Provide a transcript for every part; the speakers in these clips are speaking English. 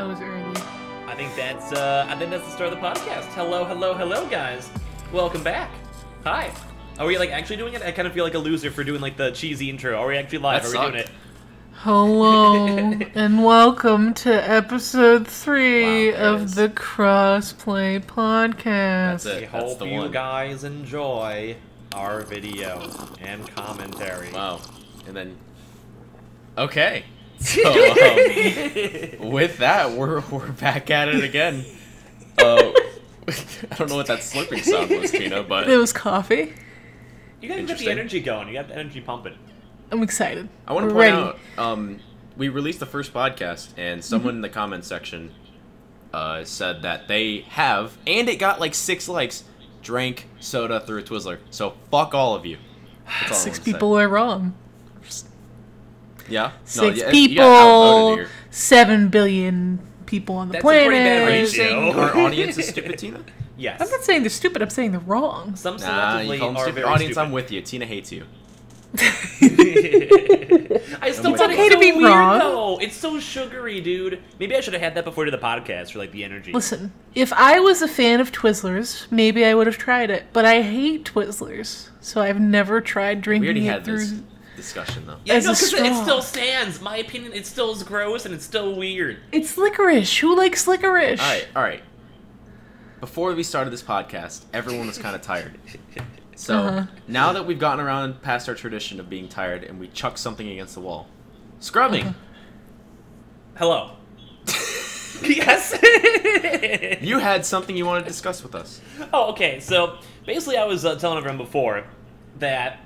was early. I think that's the start of the podcast. Hello, guys. Welcome back. Hi. Are we like actually doing it? I kind of feel like a loser for doing like the cheesy intro. Are we actually live? Are we doing it? Hello and welcome to episode 3 of the Crossplay Podcast. That's it. I hope you guys enjoy our video and commentary. Wow. And then, okay. So with that, we're back at it again. I don't know what that slurping sound was, Tina, but it was coffee. You guys got the energy going. You got the energy pumping. I'm excited. I want to point out, we released the first podcast, and someone in the comments section said that they have, and it got like 6 likes, drank soda through a Twizzler. So fuck all of you. That's all 6 people are wrong. Yeah? 6 people, 7 billion people on the planet. Are you saying our audience is stupid, Tina? Yes. I'm not saying they're stupid, I'm saying they're wrong. Some Nah, you call them stupid. Audience, stupid. I'm with you. Tina hates you. I still It's thought okay it was to be so weird, wrong. though. It's so sugary, dude. Maybe I should have had that before to the podcast for like the energy. Listen, if I was a fan of Twizzlers, maybe I would have tried it. But I hate Twizzlers, so I've never tried We drinking already it had through. this discussion, though. Yeah, as no, a because it straw. still stands. My opinion, it still is gross and it's still weird. It's licorice. Who likes licorice? All right. Before we started this podcast, everyone was kind of tired. So, now that we've gotten around past our tradition of being tired and we chuck something against the wall. Scrubbing! Hello. Yes. You had something you wanted to discuss with us. Oh, okay. So, basically I was telling everyone before that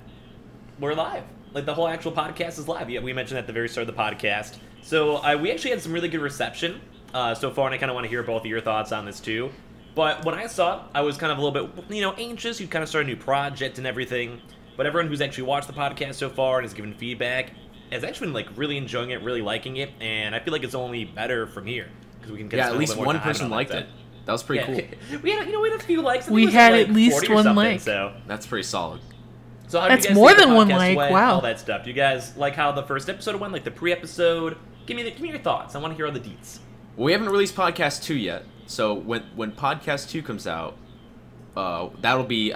we're live. Like, the whole actual podcast is live. Yeah, we mentioned at the very start of the podcast. So, we actually had some really good reception so far, and I kind of want to hear both of your thoughts on this, too. But when I saw it, I was kind of a little bit, anxious. You kind of start a new project and everything. But everyone who's actually watched the podcast so far and has given feedback has actually been, like, really enjoying it, really liking it. And I feel like it's only better from here. Because we can Yeah, at least one person liked it. That was pretty cool. We had, we had a few likes. We had at least one like. So. That's pretty solid. So how did That's you guys more think the than one podcast like, went, wow. all that stuff. Do you guys like how the first episode went, like the pre-episode? Give me your thoughts. I want to hear all the deets. Well, we haven't released podcast 2 yet. So when podcast 2 comes out, I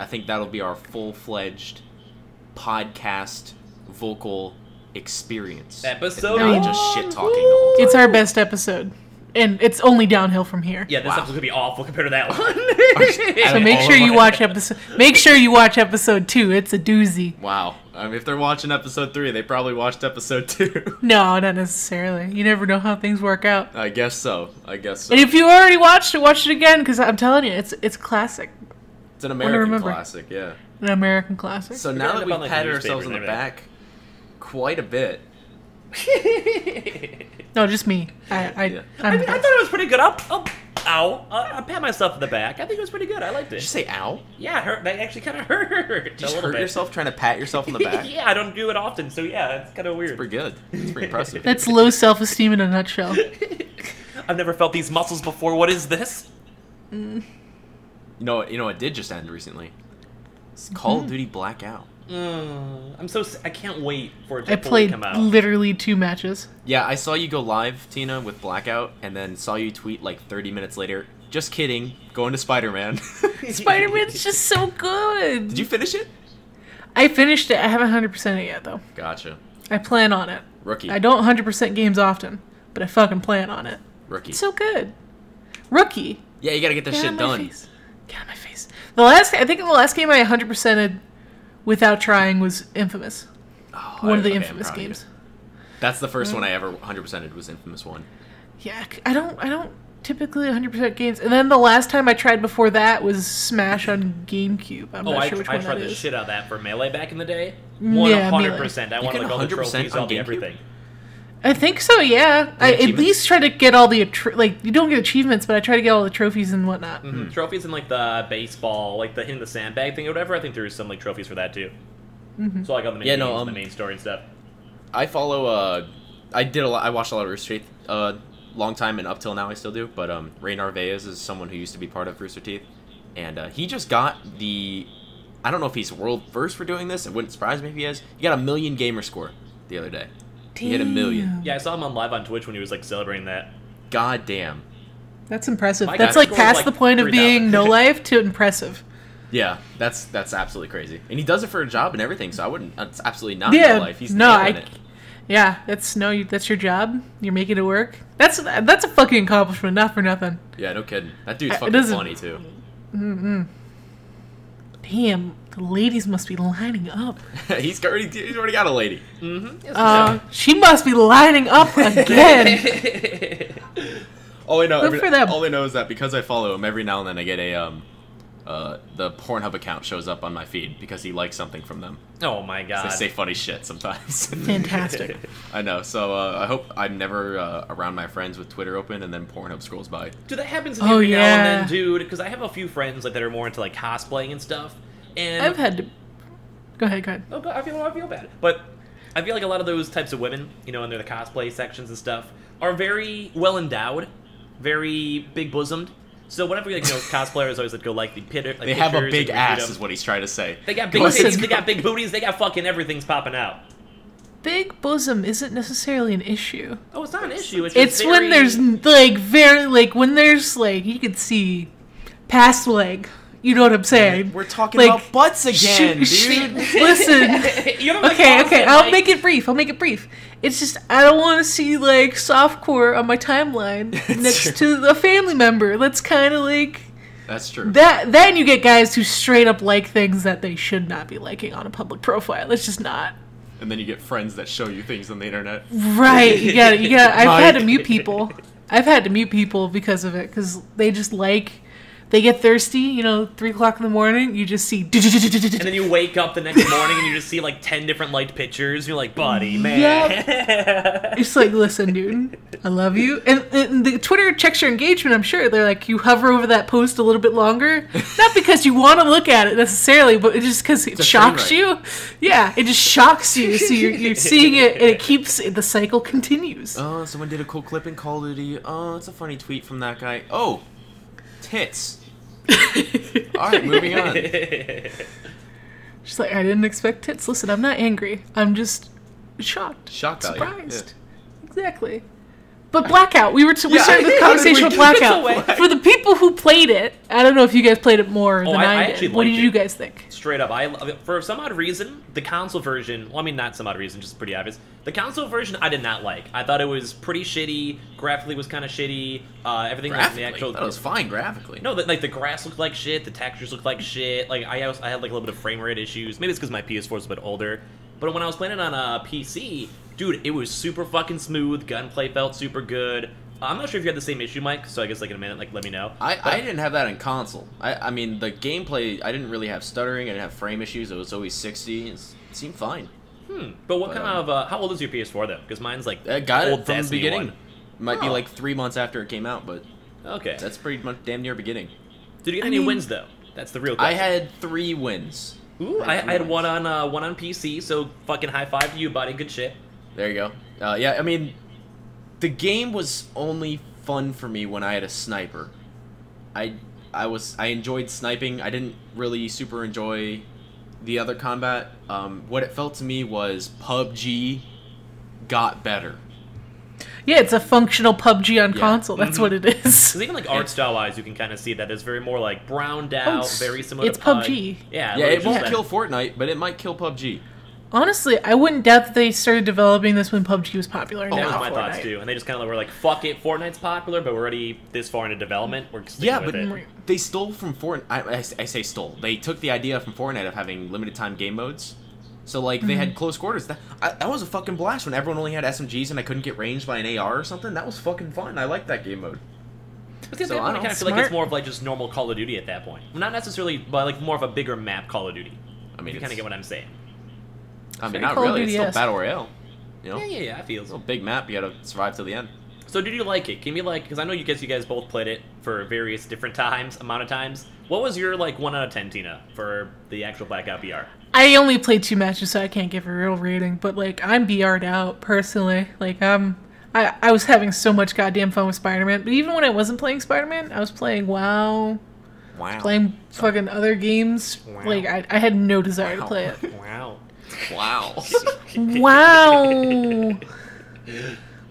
think that'll be our full-fledged podcast vocal experience. Episode Not just shit talking the whole time. It's our best episode. And it's only downhill from here. Yeah, this episode's gonna be awful compared to that one. So make sure you watch episode. Make sure you watch episode 2. It's a doozy. Wow. If they're watching episode 3, they probably watched episode 2. No, not necessarily. You never know how things work out. I guess so. And if you already watched it, watch it again because I'm telling you, it's classic. It's an American classic, yeah. An American classic. So now that we've patted ourselves on the back quite a bit. No, just me. I thought it was pretty good. I pat myself in the back. I think it was pretty good. I liked it. Did you say ow? Yeah, it hurt. That actually kind of hurt. Did you hurt yourself trying to pat yourself in the back? Yeah, I don't do it often, so yeah, it's kind of weird. It's pretty good. It's pretty impressive. That's low self-esteem in a nutshell. I've never felt these muscles before. What is this? You know, it did just end recently. It's Call of Duty Blackout. I can't wait for it to I fully come played out. literally 2 matches. Yeah, I saw you go live, Tina, with Blackout, and then saw you tweet like 30 minutes later, just kidding, going to Spider-Man. Spider-Man's just so good. Did you finish it? I finished it. I haven't 100% it yet, though. Gotcha. I plan on it. Rookie. I don't 100% games often, but I fucking plan on it. Rookie. It's so good. Rookie. Yeah, you gotta get this shit done. Get out of my face. I think the last game I 100%ed without trying was Infamous. Oh, One of the I'm Infamous proud of you. games. That's the first one I ever 100%ed was Infamous 1. Yeah, I don't typically 100% games. And then the last time I tried before that was Smash on GameCube. I'm not sure which one I tried that the is. shit out of that for Melee back in the day. Yeah, 100%. I You wanted can like all the 100% trophies, on all the GameCube? everything. I think so, yeah. I at achievements? least try to get all the you don't get achievements, but I try to get all the trophies and whatnot. Mm-hmm. Trophies and like the baseball, like the hitting the sandbag thing or whatever. I think there's some like trophies for that too. So like on the main games and the main story and stuff. I follow. I watched a lot of Rooster Teeth. Long time and up till now I still do. But Ray Narvaez is someone who used to be part of Rooster Teeth, and he just got the. I don't know if he's world first for doing this. It wouldn't surprise me if he is. He got a 1 million gamer score the other day. He hit 1 million. Yeah, I saw him on live on Twitch when he was like celebrating that. goddamn. That's impressive. My That's God, like score's past like the point of 3,000. being no life to impressive. Yeah, that's absolutely crazy. And he does it for a job and everything, so I wouldn't... That's absolutely not Yeah, no life. He's no, nailing it. Yeah, that's your job. You're making it work. That's a fucking accomplishment, not for nothing. Yeah, no kidding. That dude's It fucking doesn't- funny, too. Damn, the ladies must be lining up. he's already got a lady. She must be lining up again. All I know, Good for them. all I know is that because I follow him, every now and then I get the Pornhub account shows up on my feed because he likes something from them. Oh my They god. say funny shit sometimes. Fantastic. I know, so I hope I'm never around my friends with Twitter open and then Pornhub scrolls by. Dude, that happens to me every now yeah. and then, dude. Because I have a few friends like that are more into like cosplaying and stuff. And I've had to. Go ahead. Oh, God, I feel bad. But I feel like a lot of those types of women, you know, in their cosplay sections and stuff, are very well endowed, very big bosomed. So whenever like, cosplayers always like go like the pictures. They have a big ass, is what he's trying to say. They got big Listen. titties, they got big booties, they got fucking everything's popping out. Big bosom isn't necessarily an issue. Oh, it's not an issue. It's It's just when there's when there's like you could see past leg. You know what I'm saying? We're talking Like, about butts again, dude. Listen. You don't like Okay, Boston, I'll Mike. make it brief. It's just I don't want to see like softcore on my timeline next to a family member. That's kind of like That's true. that. Then you get guys who straight up like things that they should not be liking on a public profile. It's just not And then you get friends that show you things on the internet. right. You got. I've had to Mike. mute people. I've had to mute people because of it because they just like. They get thirsty, 3 o'clock in the morning, you just see... And then you wake up the next morning and you just see like 10 different liked pictures. You're like, buddy, man. It's like, listen, dude, I love you. And the Twitter checks your engagement, I'm sure. They're like, you hover over that post a little bit longer. Not because you want to look at it necessarily, but it's just because it shocks you. Yeah, it just shocks you. So you're seeing it, and it keeps... The cycle continues. Oh, someone did a cool clip in Call of Duty. Oh, it's a funny tweet from that guy. Oh, tits. Alright, moving on. She's like, I didn't expect tits. Listen, I'm not angry. I'm just shocked. Shock value, Surprised. Exactly. But Blackout, we started this how did we conversation with get Blackout. For the people who played it, I don't know if you guys played it more than I I actually did. What did liked you it. guys think? Straight up, for some odd reason, the console version, well, I mean, not some odd reason, just pretty obvious. The console version I did not like. I thought it was pretty shitty, graphically was kind of shitty, everything like the actual... That was fine graphically. No, like the grass looked like shit, the textures looked like shit, like I had like a little bit of frame rate issues. Maybe it's because my PS4 is a bit older. But when I was playing it on a PC, dude, it was super fucking smooth, gunplay felt super good. I'm not sure if you had the same issue, Mike, so I guess like in a minute, like let me know. I didn't have that in console. I mean, the gameplay, I didn't really have stuttering, I didn't have frame issues, it was always 60, it seemed fine. But what kind of, how old is your PS4 though? Because mine's like I got old it from the Destiny beginning. 1. Might be Oh. like 3 months after it came out, but Okay. that's pretty much damn near beginning. Did you get I any mean- wins though? That's the real I question. had 3 wins. Ooh, I had one on PC, so fucking high five to you, buddy. Good shit. There you go. Yeah, I mean, the game was only fun for me when I had a sniper. I enjoyed sniping. I didn't really super enjoy the other combat. What it felt to me was PUBG got better. Yeah, it's a functional PUBG on Yeah. console. That's what it is. Because even like art style wise, you can kind of see that it's very more like browned out, it's- very similar it's to PUBG. PUBG. Yeah, Yeah, like, it won't just kill Fortnite, but it might kill PUBG. Honestly, I wouldn't doubt that they started developing this when PUBG was popular. That Now was my Fortnite. thoughts too, and they just kind of were like, "Fuck it, Fortnite's popular, but we're already this far into development. We're sticking Yeah, with but it." they stole from Fortnite. I say stole. They took the idea from Fortnite of having limited time game modes. So like they had close quarters. That was a fucking blast when everyone only had SMGs and I couldn't get ranged by an AR or something. That was fucking fun. I liked that game mode. But at So, that I point, I don't kind know, of feel like smart. it's more of like just normal Call of Duty at that point. Not necessarily, but like more of a bigger map Call of Duty. I mean, You kind of get what I'm saying. I mean, very not Call of really. It's still Duty-esque. battle royale. You know, Yeah, I feel it's so. a big map. You gotta survive till the end. So did you like it? Give me like, because I know you guys both played it for various different amount of times. What was your like 1 out of 10, Tina, for the actual Blackout BR? I only played 2 matches, so I can't give a real rating. But like, I'm BR'd out personally. Like, I was having so much goddamn fun with Spider-Man. But even when I wasn't playing Spider-Man, I was playing WoW, Wow. playing fucking other games. Wow. Like, I had no desire to play it. Wow. Wow. Wow.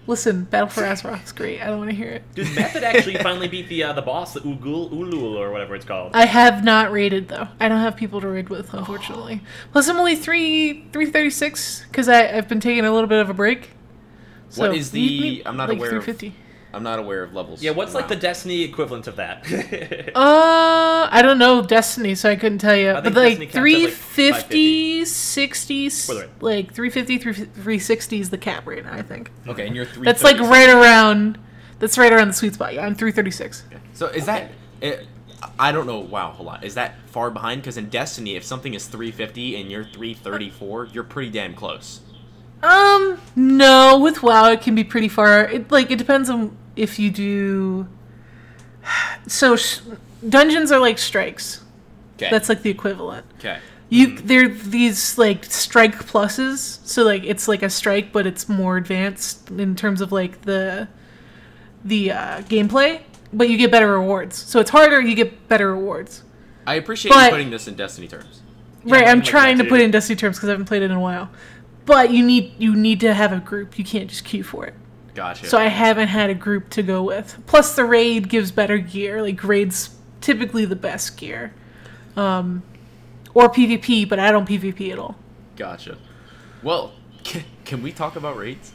Listen, Battle for Azeroth's great. I don't want to hear it. Dude, Method actually finally beat the boss, the Ulul, or whatever it's called. I have not raided, though. I don't have people to raid with, unfortunately. Plus, I'm only 336, because I've been taking a little bit of a break. So What is the... I'm not like aware 350. I'm not aware of levels. Yeah, what's like the Destiny equivalent of that? I don't know Destiny, so I couldn't tell you. I But think like Destiny caps at, 350, 60, Wait. like 350, 360 is the cap right now, I think. Okay, and you're 336. That's like right around. That's right around the sweet spot. Yeah, I'm 336. Okay. So is that... I don't know. Wow, hold on. Is that far behind? Because in Destiny, if something is 350 and you're 334, you're pretty damn close. No, with WoW it can be pretty far. It depends on if you do. So dungeons are like strikes. Okay. That's like the equivalent. Okay. They're these like strike pluses. So like it's like a strike, but it's more advanced in terms of like the gameplay. But you get better rewards. So it's harder. You get better rewards. I appreciate you putting this in Destiny terms. Right, Yeah, I'm like trying that to too. put it in Destiny terms because I haven't played it in a while. But you need to have a group. You can't just queue for it. Gotcha. So I haven't had a group to go with. Plus the raid gives better gear. Like raid's typically the best gear. Or PvP, but I don't PvP at all. Gotcha. Well, can we talk about raids?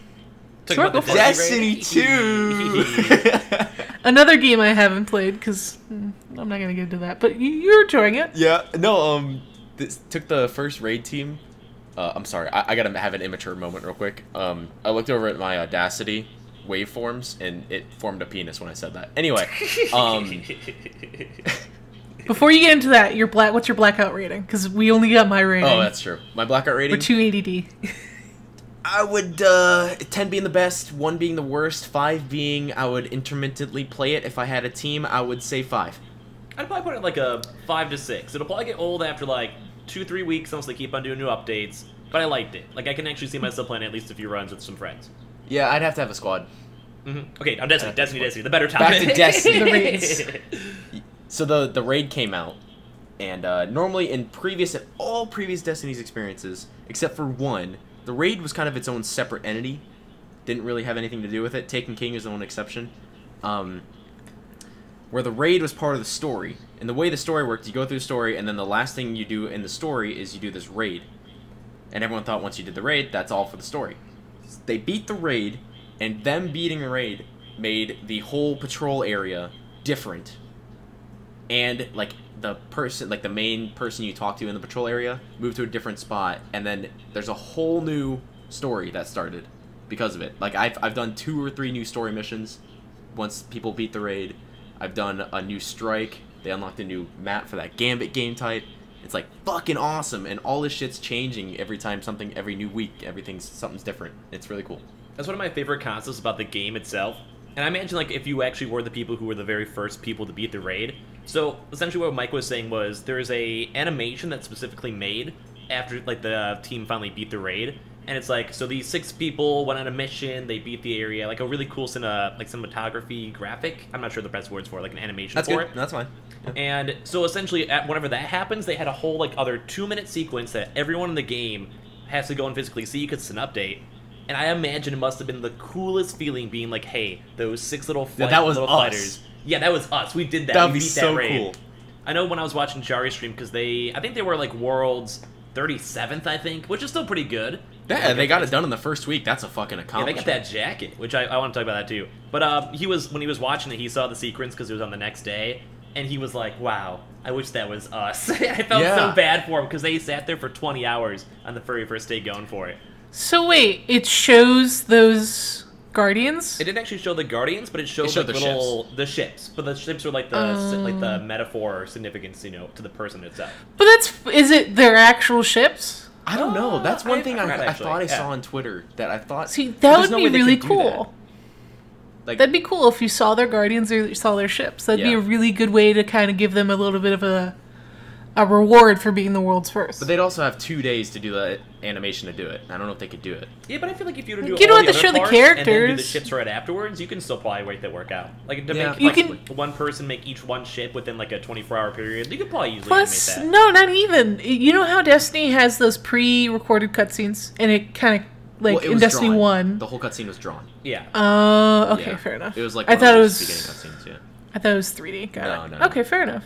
Talk Sure, about go the for it. Destiny Destiny 2! Another game I haven't played because I'm not gonna get into that. But you're enjoying it. Yeah, no, this took the first raid team. I'm sorry, I gotta have an immature moment real quick. I looked over at my Audacity waveforms, and it formed a penis when I said that. Anyway, Before you get into that, what's your blackout rating? Because we only got my rating. oh, that's true. My blackout rating? We're 280D. I would, 10 being the best, 1 being the worst, 5 being I would intermittently play it. If I had a team, I would say 5. I'd probably put it like a 5 to 6. It'll probably get old after like 2-3 weeks unless they keep on doing new updates. But I liked it. Like I can actually see myself playing at least a few runs with some friends. Yeah, I'd have to have a squad. Okay, on Destiny, the better topic. Back to Destiny. The raids. So the raid came out, and normally in all previous Destiny's experiences, except for one, the raid was kind of its own separate entity. Didn't really have anything to do with it. Taken King is the one exception. Where the raid was part of the story. And the way the story worked, you go through the story, and then the last thing you do in the story is you do this raid. And everyone thought once you did the raid, that's all for the story. They beat the raid, and them beating the raid made the whole patrol area different. And like the main person you talk to in the patrol area moved to a different spot, and then there's a whole new story that started because of it. Like I've done 2 or 3 new story missions once people beat the raid. I've done a new strike. They unlocked a new map for that Gambit game type. It's like fucking awesome, and all this shit's changing every new week. Something's different. It's really cool. That's one of my favorite concepts about the game itself. And I imagine like if you actually were the people who were the very first people to beat the raid. So essentially what Mike was saying was there's a animation that's specifically made after like the team finally beat the raid. And it's like, so these 6 people went on a mission, they beat the area, like a really cool cinematography graphic. I'm not sure the best words for it, like an animation That's for good. it. That's fine. Yeah. And so essentially, whenever that happens, they had a whole like other 2-minute sequence that everyone in the game has to go and physically see because it's an update. And I imagine it must have been the coolest feeling being like, hey, those 6 little fighters. Yeah, that was us. We did that. That would we be beat so that raid. cool. I know when I was watching Jari's stream because I think they were like world's 37th, I think, which is still pretty good. Yeah, Like, they got it done in the first week. That's a fucking Yeah, they accomplishment. got that jacket, which I want to talk about that too. But when he was watching it, he saw the sequence because it was on the next day, and he was like, "Wow, I wish that was us." I felt so bad for him because they sat there for 20 hours on the very first day going for it. So wait, it shows those Guardians? It didn't actually show the Guardians, but it showed showed like the ships. But the ships are like the metaphor or significance, to the person itself. But is it their actual ships? I don't know. That's one thing forgot, I actually. thought I Yeah. saw on Twitter that I thought. See, that there's would no be way they really could do that. cool. Like, That'd be cool if you saw their Guardians or you saw their ships. That'd be Yeah. a really good way to kind of give them a little bit of a reward for being the world's first. but they'd also have 2 days to do the animation to do it. I don't know if they could do it. Yeah, but I feel like if you were to do You don't all have to other show the parts and then do the characters. ships right afterwards, you can still probably make that work out. Like to Yeah, make You like, can- one person make each one ship within like a 24-hour period, you could probably easily Plus, animate that. no, not even. You know how Destiny has those pre-recorded cutscenes, and it kind of like Well, it in was Destiny drawn. 1. The whole cutscene was drawn. Yeah. Oh, okay, Yeah. fair enough. It was like I one thought of it those was. beginning cutscenes. Yeah. I thought it was 3D. Got it. No. Okay, fair enough.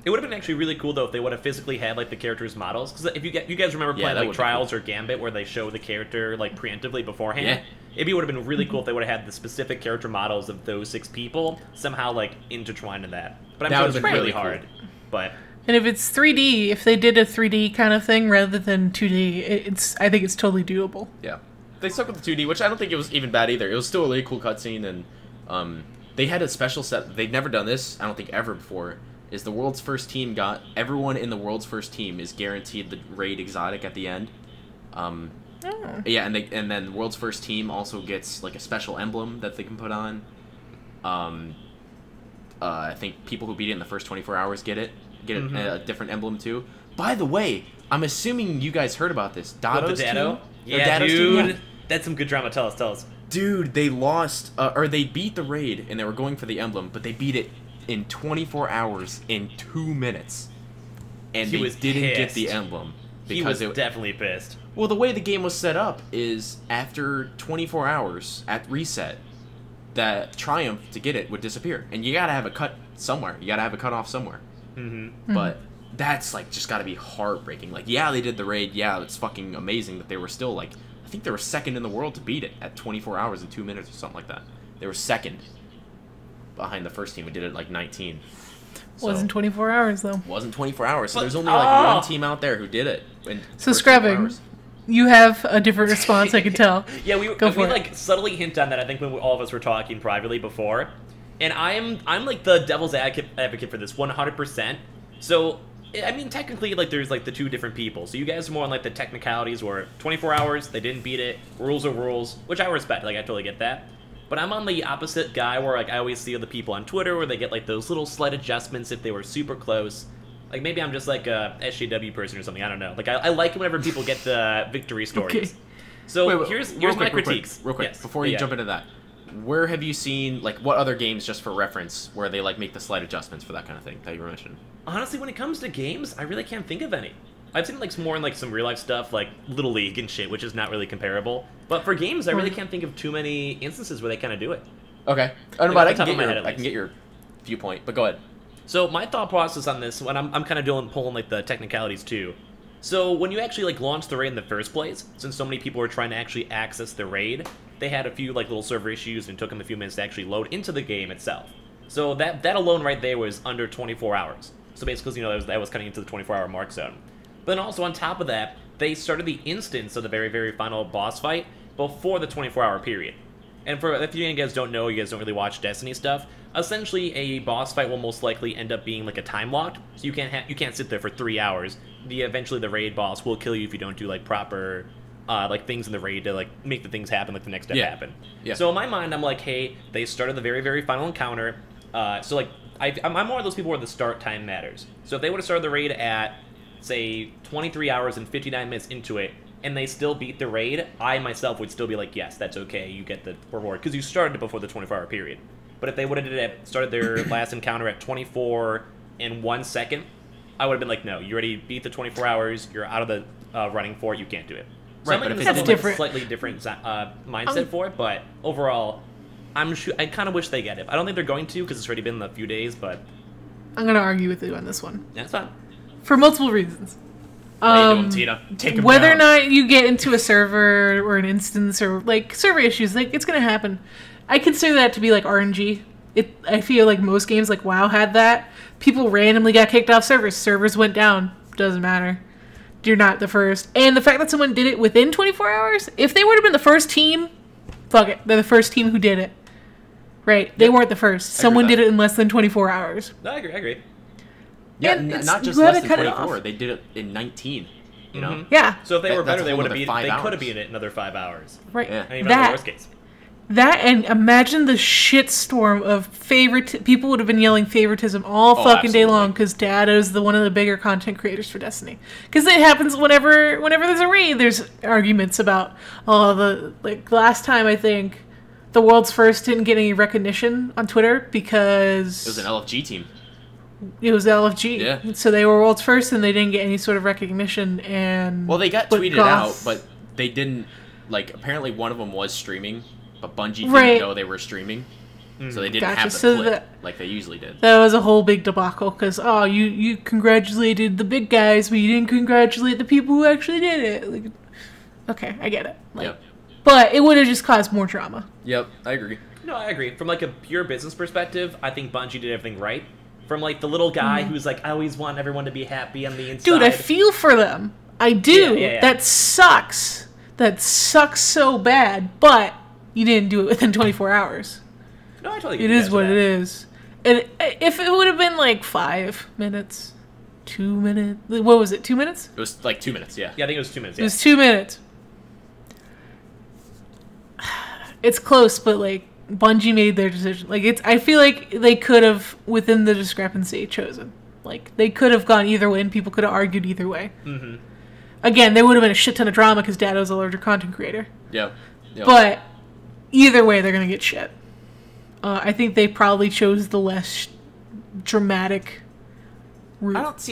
It would have been actually really cool though if they would have physically had like the characters' models. Because if you guys remember Yeah, playing that like would be Trials or Gambit where they show the character like preemptively beforehand, Yeah. maybe it would have been really cool if they would have had the specific character models of those 6 people somehow like intertwined in that. But I'm That sure would've it's been really really hard. cool. But And if it's 3D, if they did a 3D kind of thing rather than 2D, I think it's totally doable. Yeah. They stuck with the 2D, which I don't think it was even bad either. It was still a really cool cutscene, and they had a special set. They'd never done this, I don't think ever before, is the world's first team everyone in the world's first team is guaranteed the raid exotic at the end. Yeah, and then the world's first team also gets like a special emblem that they can put on. I think people who beat it in the first 24 hours get a different emblem too. By the way, I'm assuming you guys heard about this. Dado's the Dado? team? Yeah, Dado's dude. team? That's some good drama. Tell us. Dude, they lost, or they beat the raid, and they were going for the emblem, but they beat it in 24 hours in 2 minutes. And He they was didn't get pissed. the emblem. He was it, definitely pissed. Well, the way the game was set up is after 24 hours at reset, that triumph to get it would disappear. And you gotta have a cut somewhere. You gotta have a cutoff somewhere. Mm-hmm. But that's, like, just gotta be heartbreaking. Like, yeah, they did the raid. Yeah, it's fucking amazing that they were still, like, I think they were second in the world to beat it at 24 hours and 2 minutes or something like that. They were second behind the first team who did it, like, 19. So, Wasn't 24 hours, though. wasn't 24 hours. So But- there's only, like, one team out there who did it. In So, the first 24 Scrubbing, hours. you have a different response, I can tell. Yeah, we Go for it. like subtly hint on that. I think when all of us were talking privately before, and I'm like the devil's advocate for this 100%. So I mean, technically, like there's like the 2 different people. So you guys are more on like the technicalities, where 24 hours they didn't beat it, rules are rules, which I respect. Like I totally get that. But I'm on the opposite guy where like I always see the people on Twitter where they get like those little slight adjustments if they were super close. Like maybe I'm just like a SJW person or something. I don't know. Like I like whenever people get the victory stories. Okay. So Wait, here's real my quick, critiques. Real quick, Yes. before you Yeah. jump into that, where have you seen, like, what other games, just for reference, where they, like, make the slight adjustments for that kind of thing that you were mentioning? Honestly, when it comes to games, I really can't think of any. I've seen like more in like some real life stuff, like Little League and shit, which is not really comparable. But for games, I really can't think of too many instances where they kind of do it. Okay. I Like, but off the top of my head, at I can least. get your viewpoint, but go ahead. So my thought process on this, when I'm kind of pulling like the technicalities too. So when you actually like launch the raid in the first place, since so many people were trying to actually access the raid, they had a few like little server issues and it took them a few minutes to actually load into the game itself. So that alone right there was under 24 hours. So basically, you know, that was cutting into the 24-hour mark zone. But then also on top of that, they started the instance of the very, very final boss fight before the 24-hour period. And for if you guys don't know, you guys don't really watch Destiny stuff, essentially a boss fight will most likely end up being like a time locked, so you can't sit there for 3 hours. Eventually the raid boss will kill you if you don't do like proper like things in the raid to like make the things happen, like the next step happen. Yeah. So in my mind, I'm like, hey, they started the very, very final encounter. So like I'm one of those people where the start time matters. So if they would have started the raid at say 23 hours and 59 minutes into it, and they still beat the raid, I myself would still be like, yes, that's okay, you get the reward, because you started it before the 24-hour period. But if they would have started their last encounter at 24 and 1 second, I would have been like, no, you already beat the 24 hours, you're out of the running for it, you can't do it. So Right, I'm but like, if that's it's different. slightly different mindset for it, but overall, I kind of wish they get it. I don't think they're going to, because it's already been a few days, but I'm going to argue with you on this one. that's fine. For multiple reasons. How you doing, Tina? Take 'em Whether down. or not you get into a server or an instance or like server issues, like it's gonna happen. I consider that to be like RNG. I feel like most games like WoW had that. People randomly got kicked off servers. Servers went down. Doesn't matter. You're not the first. And the fact that someone did it within 24 hours, if they would have been the first team, fuck it. They're the first team who did it. Right. They weren't the first. Someone with did it in less than 24 hours. No, I agree. Yeah, And it's- not just you less gotta than cut it 24. off. They did it in 19, you know? Mhm. Yeah. So if they were That's better, a they whole would have other beat. 5 They could have hours. beaten it another 5 hours. Right. Yeah. And even in the worst case. That and imagine the shitstorm of people would have been yelling favoritism all fucking day absolutely. long because Dado's one of the bigger content creators for Destiny. Because it happens whenever there's a raid, there's arguments about last time I think the world's first didn't get any recognition on Twitter because It was an LFG team. it was LFG. Yeah. So they were world's first and they didn't get any sort of recognition. And Well, they got but tweeted Goth- out, but they didn't, like apparently one of them was streaming, but Bungie Right. didn't know they were streaming, so they didn't Gotcha. have the So clip like they usually did. That was a whole big debacle because you congratulated the big guys, but you didn't congratulate the people who actually did it. Like, okay, I get it. Like, Yep. But it would have just caused more drama. Yep, I agree. No, I agree. From like a pure business perspective, I think Bungie did everything right. From like the little guy who's like, I always want everyone to be happy on the inside. Dude, I feel for them. I do. Yeah. That sucks. That sucks so bad. But you didn't do it within 24 hours. No, I totally get It you is guys what for it that. is. And if it would have been like 5 minutes, 2 minutes, what was it? 2 minutes? It was like 2 minutes, yeah. Yeah, I think it was 2 minutes. It Yeah. was 2 minutes. It's close, but like Bungie made their decision. Like I feel like they could have, within the discrepancy, chosen. Like they could have gone either way, and people could have argued either way. Mm-hmm. Again, there would have been a shit ton of drama because Dato's a larger content creator. Yep. But either way, they're gonna get shit. I think they probably chose the less dramatic route.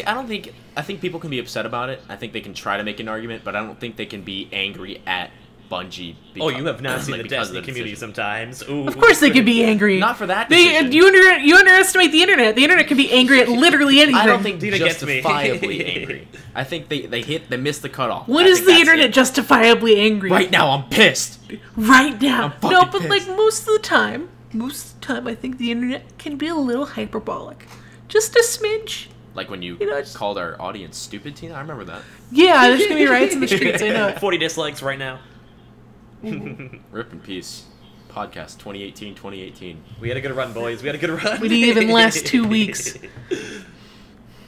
I think people can be upset about it. I think they can try to make an argument, but I don't think they can be angry at Bungie. Oh, you have not seen like, the because of Destiny community decision. sometimes. Ooh. Of course they could be angry. Not for that They, decision. you underestimate the internet. The internet can be angry at literally anything. I don't think Dina gets me. justifiably angry. I think they missed the cutoff. When I is think the that's internet it. justifiably angry? Right now, I'm pissed. Right now. I'm fucking No, but pissed. like most of the time, I think the internet can be a little hyperbolic. Just a smidge. Like when you You know, it's- called our audience stupid, Tina. I remember that. Yeah, there's gonna be riots in the streets. I know it. 40 dislikes right now. Rip in peace. Podcast 2018. We had a good run, boys. We had a good run. We didn't even last 2 weeks.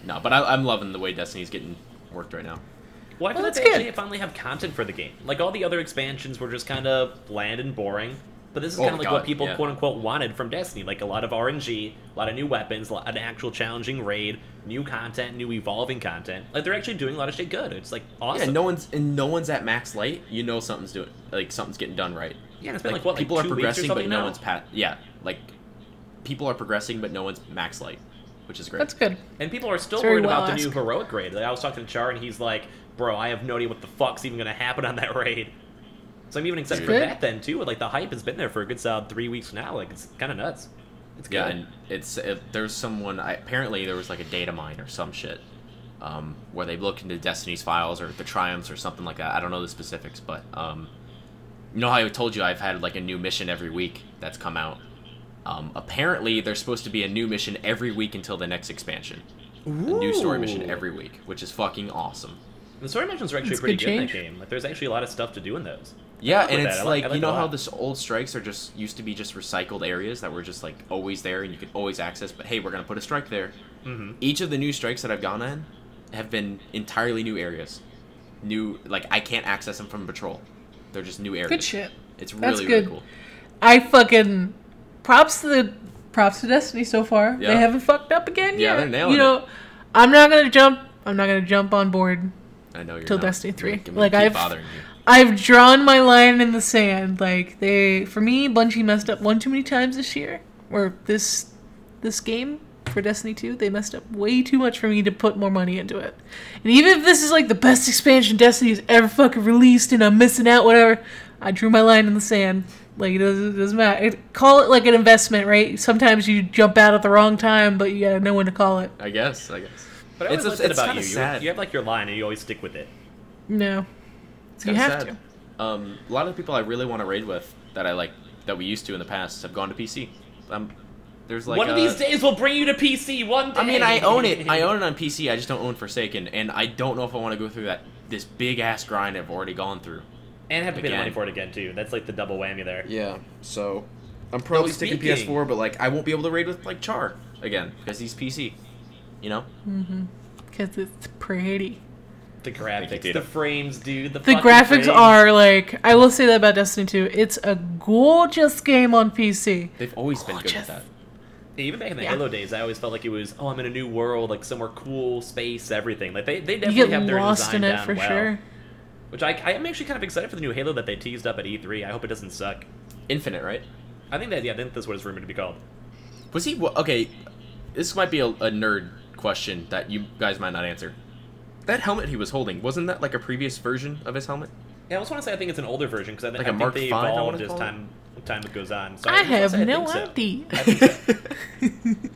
No, but I'm loving the way Destiny's getting worked right now. Well, I feel like Well, that's they good. actually finally have content for the game. Like, all the other expansions were just kind of bland and boring. But this is Oh, kind of like what God, people, yeah. quote-unquote, wanted from Destiny. Like, a lot of RNG, a lot of new weapons, an actual challenging raid, new content, new evolving content. Like, they're actually doing a lot of shit good. It's, like, awesome. Yeah, no one's at max light. You know something's getting done right. Yeah, and it's been, like, what, like people are 2 weeks or progressing, but something no now? one's like people are progressing, but no one's max light, which is great. That's good. And people are still It's very worried about the well new asked. heroic raid. Like, I was talking to Char, and he's like, bro, I have no idea what the fuck's even going to happen on that raid. So I'm even excited for Good. that then, too. Like, the hype has been there for a good solid 3 weeks now. Like, it's kind of nuts. It's good. Yeah, and there's someone. Apparently, there was like a data mine or some shit, where they looked into Destiny's files or the Triumphs or something like that. I don't know the specifics, but you know how I told you I've had like a new mission every week that's come out. Apparently, there's supposed to be a new mission every week until the next expansion. A new story mission every week, which is fucking awesome. The story missions are actually That's pretty good good in that change. game. Like, there's actually a lot of stuff to do in those. Yeah, fuck and with it's that. I like, like you that know a how lot. this old strikes are just used to be just recycled areas that were just like always there and you could always access, but hey, we're gonna put a strike there. Mm-hmm. Each of the new strikes that I've gone in have been entirely new areas. Like I can't access them from patrol. They're just new areas. Good shit. It's That's really, good. really cool. I fucking props to Destiny so far. Yeah. They haven't fucked up again Yeah, yet. they're nailing you know, I'm not gonna jump on board I know you're till not. Destiny 3. You're gonna Like keep bothering you. I've drawn my line in the sand. Like for me, Bungie messed up one too many times this year, or this game for Destiny 2. They messed up way too much for me to put more money into it. And even if this is like the best expansion Destiny's ever fucking released, and I'm missing out, whatever, I drew my line in the sand. Like it doesn't matter. Call it like an investment, right? Sometimes you jump out at the wrong time, but you gotta know when to call it. I guess. But I always liked that it's about kinda you. sad. You have, like, your line, and you always stick with it. No, It's you kinda have sad. to. A lot of the people I really want to raid with that we used to in the past have gone to PC. There's like One of these days we'll bring you to PC. One day. I mean, I own it. I own it on PC. I just don't own Forsaken, and I don't know if I want to go through this big ass grind I've already gone through. And have to pay the Again. money for it again, too. That's, like, the double whammy there. Yeah. So I'm probably Though sticking speaking- PS4, but like I won't be able to raid with like Char again because he's PC. You know. Because it's pretty. The graphics, Data. the frames, dude. The The fucking graphics frames. are like, I will say that about Destiny 2. It's a gorgeous game on PC. They've always been good Gorgeous. with that. Even back in the Yeah. Halo days, I always felt like it was, I'm in a new world, like somewhere cool, space, everything. Like they You definitely get have their lost design in it down for well. sure. Which I am actually kind of excited for the new Halo that they teased up at E3. I hope it doesn't suck. Infinite, right? I think that's what it's rumored to be called. Was he okay? This might be a nerd question that you guys might not answer. That helmet he was holding, wasn't that like a previous version of his helmet? Yeah, I also want to say I think it's an older version because I Like a think Mark they V, I evolved wanna as call it? time goes on. So I have think no so. idea. I think so.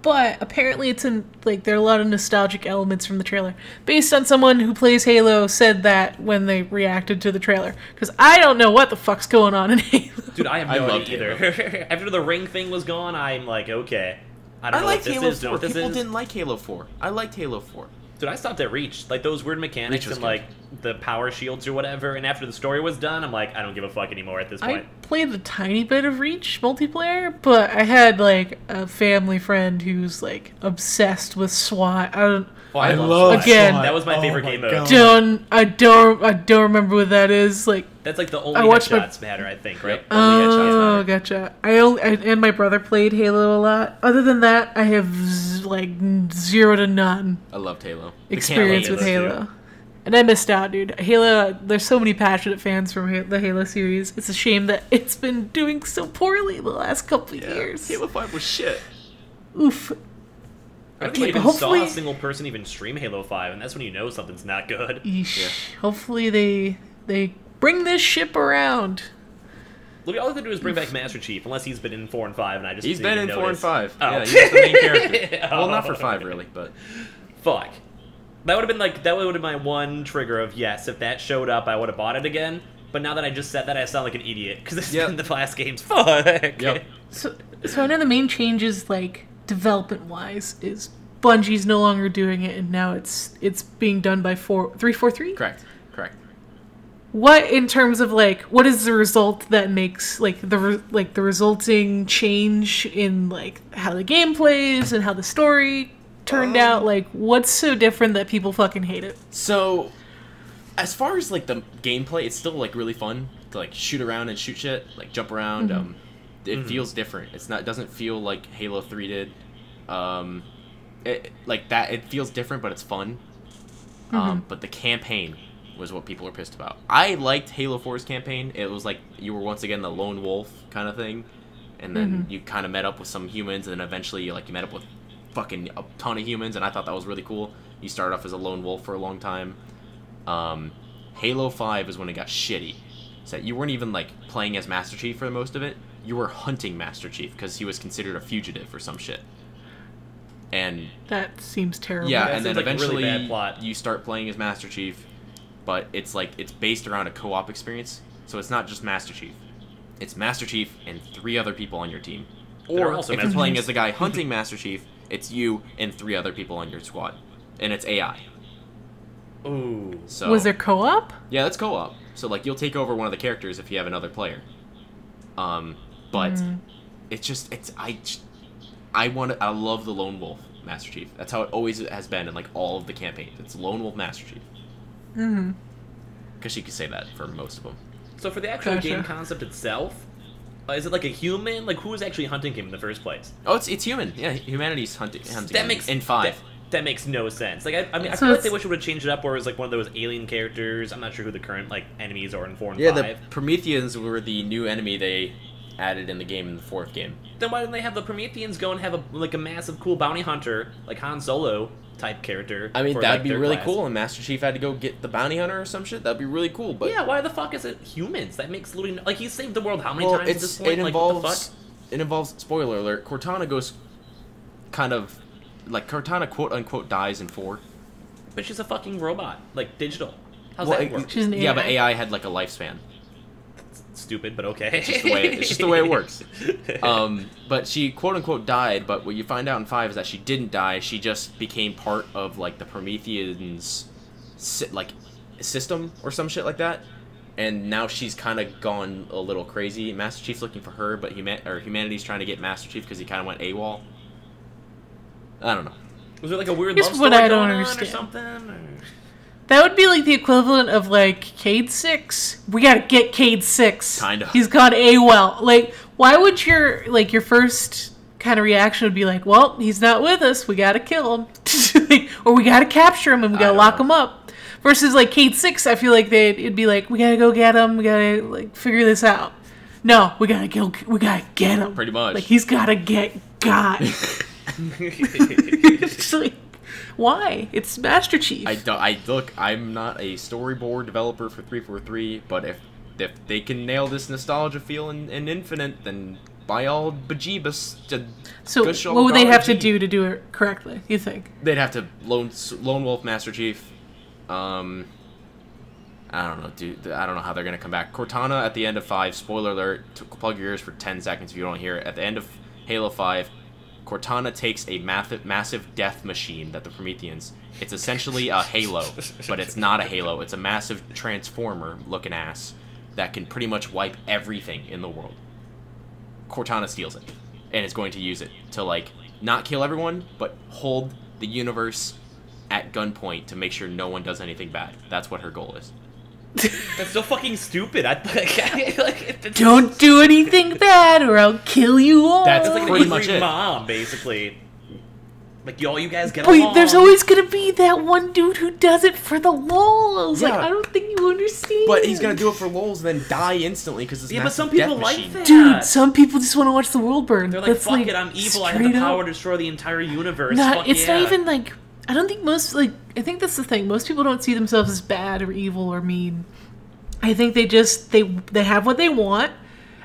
But apparently it's there are a lot of nostalgic elements from the trailer. Based on someone who plays Halo said that when they reacted to the trailer. Because I don't know what the fuck's going on in Halo. Dude, I have no loved idea either. After the ring thing was gone, I'm like, okay. I don't know liked what this Halo is. Know 4. what this People is. didn't like Halo 4. I liked Halo 4. Dude, I stopped at Reach. Like, those weird mechanics Reach was and, like, the power shields or whatever. And after the story was done, I'm like, I don't give a fuck anymore at this I point. played a tiny bit of Reach multiplayer, but I had, like, a family friend who's, like, obsessed with SWAT. Oh, I love love Again, That was my favorite game mode. I don't remember what that is. Like, That's like the only I watched headshots matter, I think, right? Only headshots oh, matter. gotcha. And my brother played Halo a lot. Other than that, I have like 0 to none I loved Halo. experience Halo with too. Halo. And I missed out, dude. Halo, there's so many passionate fans from the Halo series. It's a shame that it's been doing so poorly the last couple of years. Halo 5 was shit. Oof. I don't Okay, think I but even saw hopefully- a single person even stream Halo 5, and that's when you know something's not good. Yeesh. Yeah. Hopefully they bring this ship around. Look, all they have to do is bring back Master Chief, unless he's been in 4 and 5, and I just He's didn't been in even 4 and notice. 5. Oh. Yeah, he's the main character. Well, not for Oh. 5, really, but... Fuck. That would have been my one trigger of, yes, if that showed up, I would have bought it again. But now that I just said that, I sound like an idiot, because it's Yep. been the last games. Fuck! Yep. So I know the main changes, like, development-wise, is Bungie's no longer doing it, and now it's being done by 343? Correct. What, in terms of, like, what is the result that makes, like, the resulting change in, like, how the game plays and how the story turned out? Like, what's so different that people fucking hate it? So, as far as, like, the gameplay, it's still, like, really fun to, like, shoot around and shoot shit, like, jump around. It feels different. It doesn't feel like Halo 3 did. It feels different, but it's fun. But the campaign was what people were pissed about. I liked Halo 4's campaign. It was like you were once again the lone wolf kind of thing, and then you kind of met up with some humans, and then eventually you met up with fucking a ton of humans, and I thought that was really cool. You started off as a lone wolf for a long time. Halo 5 is when it got shitty. So you weren't even like playing as Master Chief for most of it. You were hunting Master Chief because he was considered a fugitive or some shit. And That seems terrible. yeah, That and then seems like a really eventually bad plot. you start playing as Master Chief, but it's based around a co-op experience. So it's not just Master Chief. It's Master Chief and 3 other people on your team. That are Or also if you're Master playing Chiefs. as the guy hunting Master Chief, it's you and 3 other people on your squad. And it's AI. Ooh. So Was there co-op? yeah, that's co-op. So like you'll take over one of the characters if you have another player. But I love the Lone Wolf Master Chief. That's how it always has been in like all of the campaigns. It's Lone Wolf Master Chief. Because you could say that for most of them. So for the actual Gotcha. game concept itself, is it like a human? Like, who is actually hunting him in the first place? Oh, it's human. Yeah, humanity's hunting That him makes in 5. That makes no sense. Like, I mean, I So feel like it's- they wish it would have changed it up where it was like one of those alien characters. I'm not sure who the current like enemies are in 4 and Yeah, 5. the Prometheans were the new enemy they added in the game in the 4th game. Then why didn't they have the Prometheans go and have a massive cool bounty hunter like Han Solo type character? I mean, for, that'd like, be their really class? cool, and Master Chief had to go get the bounty hunter or some shit. That'd be really cool, but Yeah, why the fuck is it humans? That makes literally like he saved the world how many well, times at this point? it Like, involves what the fuck? it involves spoiler alert. Cortana goes kind of like Cortana quote unquote dies in 4. But she's a fucking robot, like digital. How's Well, that work? She's an yeah, AI. but AI had like a lifespan. Stupid, but okay. It's just the way it works. But she quote unquote died. But what you find out in 5 is that she didn't die. She just became part of like the Prometheans system or some shit like that. And now she's kind of gone a little crazy. Master Chief's looking for her, but humanity's trying to get Master Chief because he kind of went AWOL. I don't know. Was there like a weird Here's love what story I don't going on or understand. something? Or... That would be like the equivalent of like Cade 6. We gotta get Cade 6. Kinda. He's gone AWOL. Like, why would your first kind of reaction would be like, well, he's not with us. We gotta kill him, or we gotta capture him and we I gotta don't lock know. him up. Versus like Cade 6, I feel like it'd be like, we gotta go get him. We gotta like figure this out. No, we gotta get him. Pretty much. Like he's gotta get got. It's like, Why? It's Master Chief. Look, I'm not a storyboard developer for 343, but if they can nail this nostalgia feel in Infinite, then by all bejeebus. So what would they have to do it correctly, you think? They'd have to Lone Wolf Master Chief. I don't know, dude. I don't know how they're going to come back. Cortana at the end of 5, spoiler alert, plug your ears for 10 seconds if you don't hear it. At the end of Halo 5, Cortana takes a massive death machine that the Prometheans... It's essentially a Halo, but it's not a Halo. It's a massive transformer-looking ass that can pretty much wipe everything in the world. Cortana steals it, and is going to use it to, like, not kill everyone, but hold the universe at gunpoint to make sure no one does anything bad. That's what her goal is. That's so fucking stupid. Don't do anything bad or I'll kill you all. That's like pretty an much angry it. Mom, basically. Like, you guys get But along. there's always gonna be that one dude who does it for the lulz. Yeah. Like, I don't think you understand. But he's going to do it for lulz and then die instantly because it's but some people like that. Dude, some people just want to watch the world burn. They're like, That's fuck it, I'm evil. I have the power to destroy the entire universe. Fuck It's yeah. not even like... I don't think most... Like, I think that's the thing. Most people don't see themselves as bad or evil or mean. I think they just... They have what they want.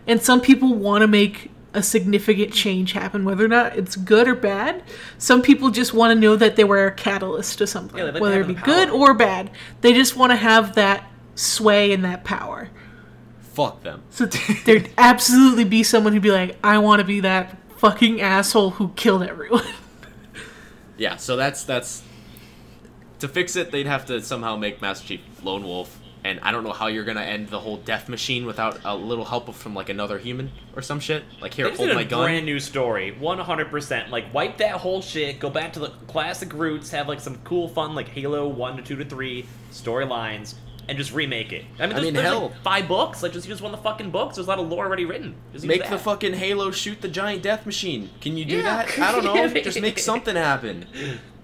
And some people want to make a significant change happen, whether or not it's good or bad. Some people just want to know that they were a catalyst to something, Yeah, whether it be good or bad. They just want to have that sway and that power. Fuck them. So there'd absolutely be someone who'd be like, I want to be that fucking asshole who killed everyone. Yeah, so that's... To fix it, they'd have to somehow make Master Chief Lone Wolf. And I don't know how you're going to end the whole death machine without a little help from, like, another human or some shit. Like, here, They hold did my a gun. brand new story, 100%. Like, wipe that whole shit, go back to the classic roots, have, like, some cool, fun, like, Halo 1 to 2 to 3 storylines, and just remake it. I mean, there's hell. like 5 books. Like, just use one of the fucking books. There's a lot of lore already written. Just use Make that. the fucking Halo shoot the giant death machine. Can you do Yeah. that? I don't know. Just make something happen.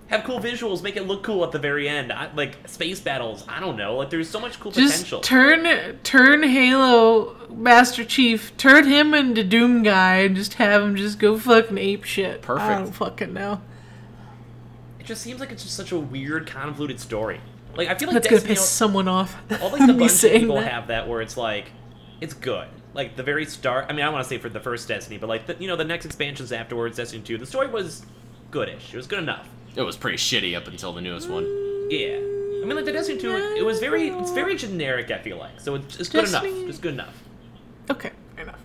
Have cool visuals, make it look cool at the very end. Like, space battles, I don't know. Like, there's so much cool Just potential. turn Halo Master Chief, turn him into Doom Guy, and just have him just go fucking ape shit. Perfect. I don't fucking know. It just seems like it's just such a weird, convoluted story. Like, I feel like That's gonna Destiny, piss someone off. all like the Me Bungie saying people that. have that where it's like, it's good. Like, the very start, I mean, I want to say for the first Destiny, but like, the next expansions afterwards, Destiny 2, the story was goodish. It was good enough. It was pretty shitty up until the newest one. Yeah. I mean, like, the Destiny 2, it's very generic, I feel like. So it's good enough. Destiny- It's good enough. Okay, fair enough.